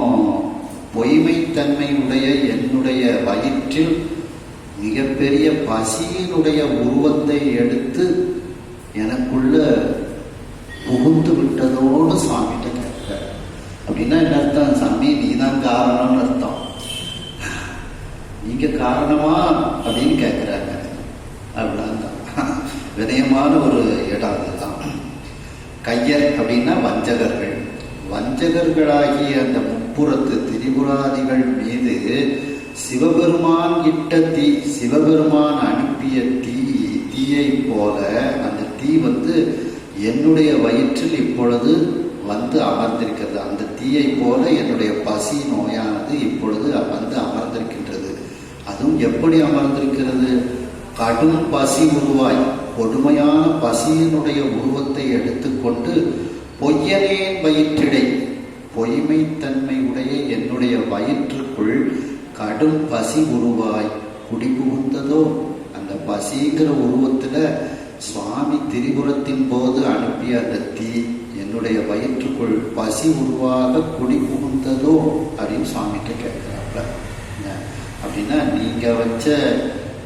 பொய்மைத்தன்மை உடைய என்னுடைய வயிற்றில் மிகப்பெரிய பசியினுடைய உருவத்தை எடுத்து எனக்குள்ள புகுந்து விட்டதோடு சுவாமிகிட்ட கேட்கிறார். அப்படின்னா என்ன அர்த்தம்? சாமி நீதான் காரணம்னு அர்த்தம். நீங்க காரணமா அப்படின்னு கேட்கிறாங்க. அப்படின்னா வினயமான ஒரு இடம் அதுதான். கையர் அப்படின்னா வஞ்சகர்கள். வஞ்சகர்களாகிய அந்த முப்புறத்து திரிபுராதிகள் மீது சிவபெருமான் இட்ட தீ, சிவபெருமான் அனுப்பிய தீயை போல அந்த தீ என்னுடைய வயிற்றில் இப்பொழுது அமர்ந்திருக்கிறது. அந்த தீயை போல என்னுடைய பசி நோயானது இப்பொழுது அமர்ந்திருக்கின்றது. அதுவும் எப்படி அமர்ந்திருக்கிறது? கடும் பசி உருவாய், கொடுமையான பசியினுடைய உருவத்தை எடுத்துக்கொண்டு பொய்யனேன் வயிற்றிடை, பொய்மைத்தன்மை உடைய என்னுடைய வயிற்றுக்குள் கடும் பசி உருவாய் குடி புகுந்ததோ. அந்த பசிங்கிற உருவத்துல சுவாமி திரிபுரத்தின் போது அனுப்பிய அந்த தீ என்னுடைய வயிற்றுக்குள் பசி உருவாக குடி புகுந்ததோ அப்படின்னு சுவாமிகிட்ட கேட்கிறாப்ல. அப்படின்னா நீங்க வச்ச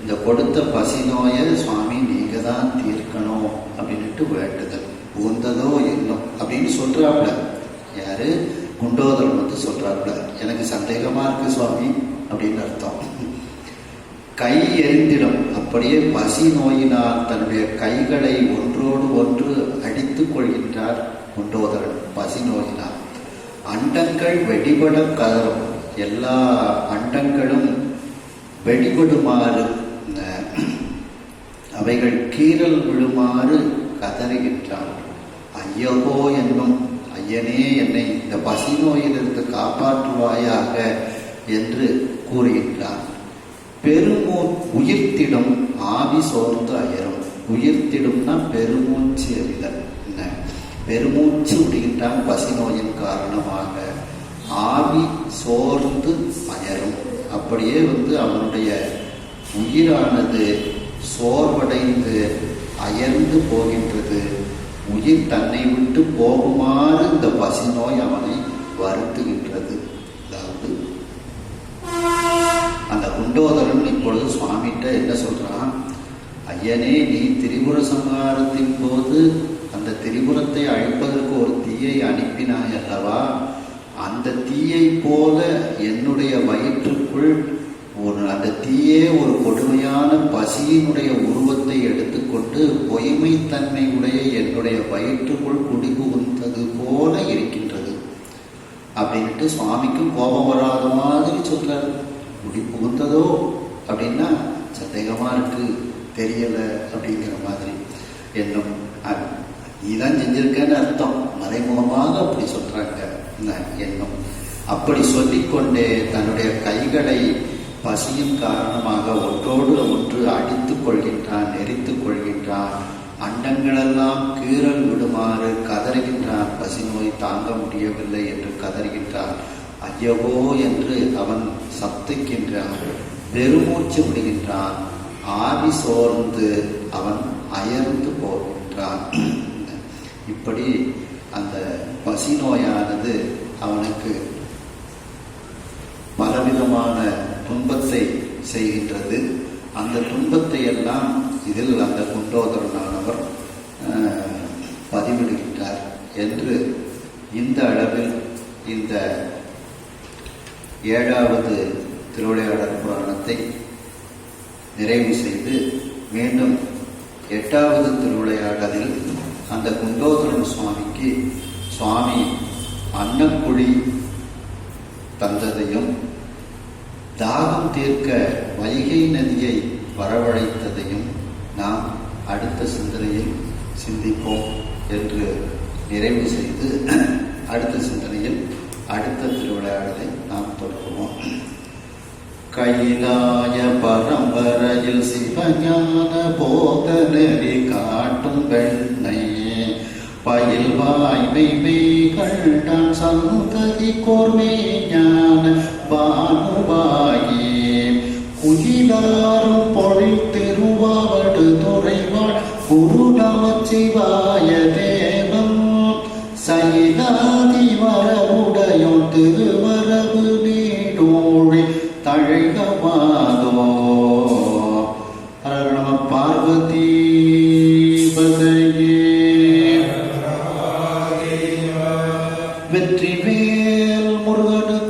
இந்த கொடுத்த பசி நோயை சுவாமி நீங்க தான் தீர்க்கணும் அப்படின்ட்டு வேண்டுதல். புகுந்ததோ என்னும் அப்படின்னு சொல்றாப்ல. யாரு? குண்டோதரன் சொல்றாப்ல. எனக்கு சந்தேகமா இருக்கு சுவாமி அப்படின்னு அர்த்தம். கை எரிந்திடும். அப்படியே பசி நோயினால் தன்னுடைய கைகளை ஒன்றோடு ஒன்று அடித்துக் கொள்கின்றார் குண்டோதரன் பசி நோயினால். அண்டங்கள் வெடிபட கதறும். எல்லா அண்டங்களும் வெடிபடுமாறு, அவைகள் கீறல் விழுமாறு கதறுகின்றான். ஐயகோ என்னும், ஐயனே என்னை இந்த பசி நோயிலிருந்து காப்பாற்றுவாயாக என்று கூறுகின்றான். உயிர்த்திடும் ஆவி சோர்ந்து அயரும். உயிர்த்திடும்னா பெருமூச்சு எறிதல். பெருமூச்சு விடுகின்றான் பசி நோயின் காரணமாக. ஆவி சோர்ந்து அயரும். அப்படியே அவனுடைய உயிரானது சோர்வடைந்து அயர்ந்து போகின்றது. உயிர் தன்னை விட்டு போகுமாறு இந்த பசி நோய் அவனை வருத்துகின்றது. அதாவது அந்த குண்டோதரன் இப்பொழுது சுவாமிகிட்ட என்ன சொல்றான்? ஐயனே, நீ திரிபுர சம்ஹாரத்தின் போது அந்த திரிபுரத்தை அழிப்பதற்கு ஒரு தீயை அனுப்பினாய் அல்லவா? அந்த தீயை போல என்னுடைய வயிற்றுக்குள் அந்த தீயே ஒரு கொடுமையான பசியினுடைய உருவத்தை எடுத்துக்கொண்டு பொய்மைத்தன்மை உடைய என்னுடைய வயிற்றுக்குள் குடிபுகுந்தது போல இருக்கின்றது அப்படின்ட்டு சுவாமிக்கும் கோபம் வராத மாதிரி சொல்றாரு. குடி புகுந்ததோ அப்படின்னா சந்தேகமா இருக்கு, தெரியல அப்படிங்கிற மாதிரி என்னும். நீதான் செஞ்சிருக்கன்னு அர்த்தம். மறைமுகமாக அப்படி சொல்றாங்க என்னும். அப்படி சொல்லிக்கொண்டே தன்னுடைய கைகளை பசியின் காரணமாக ஒன்றோடு ஒன்று அடித்துக் கொள்கின்றான், நெறித்துக் கொள்கின்றான். அண்டங்களெல்லாம் கீறல் விடுமாறு கதறுகின்றான். பசி நோய் தாங்க முடியவில்லை என்று கதறுகின்றான். ஐயவோ என்று அவன் சப்திக்கின்றான். பெருமூச்சு விடுகின்றான். ஆவி சோர்ந்து அவன் அயர்ந்து போகின்றான். இப்படி அந்த பசி நோயானது அவனுக்கு பலவிதமான துன்பத்தை செய்கின்றது. அந்த துன்பத்தை எல்லாம் இதில் அந்த குண்டோதரனானவர் பதிவிடுகின்றார் என்று இந்த அளவில் இந்த 7வது திருவிளையாடல் புராணத்தை நிறைவு செய்து மீண்டும் 8வது திருவிளையாடலில் அந்த குண்டோதரன் சுவாமிக்கு சுவாமி அன்னக்குழி தந்ததையும் தாகம் தீர்க்க வைகை நதியை வரவழைத்ததையும் நாம் அடுத்த சிந்தனையில் சிந்திப்போம் என்று நிறைவு செய்து அடுத்த சிந்தனையில் அடுத்த திருவிளையாடலை நாம் தொடருவோம். கைலாய பரம்பரையில் சிவஞான போதனரி காட்டும் பெண்ணையே பயில் வாய்மை கண்டான் சந்ததி கோர்மே ஞான பானுவாயே குயிலாரும் பொழில் திருவாவடு துறைவாள் குரு நமச்சிவாய தேவன் சயிலாதி வரவுடையோன் திருவரவு நீடோழி தழைகமாதோ. ஹர நம பார்வதி பதையே. வெற்றிவேல் முருகனுக்கு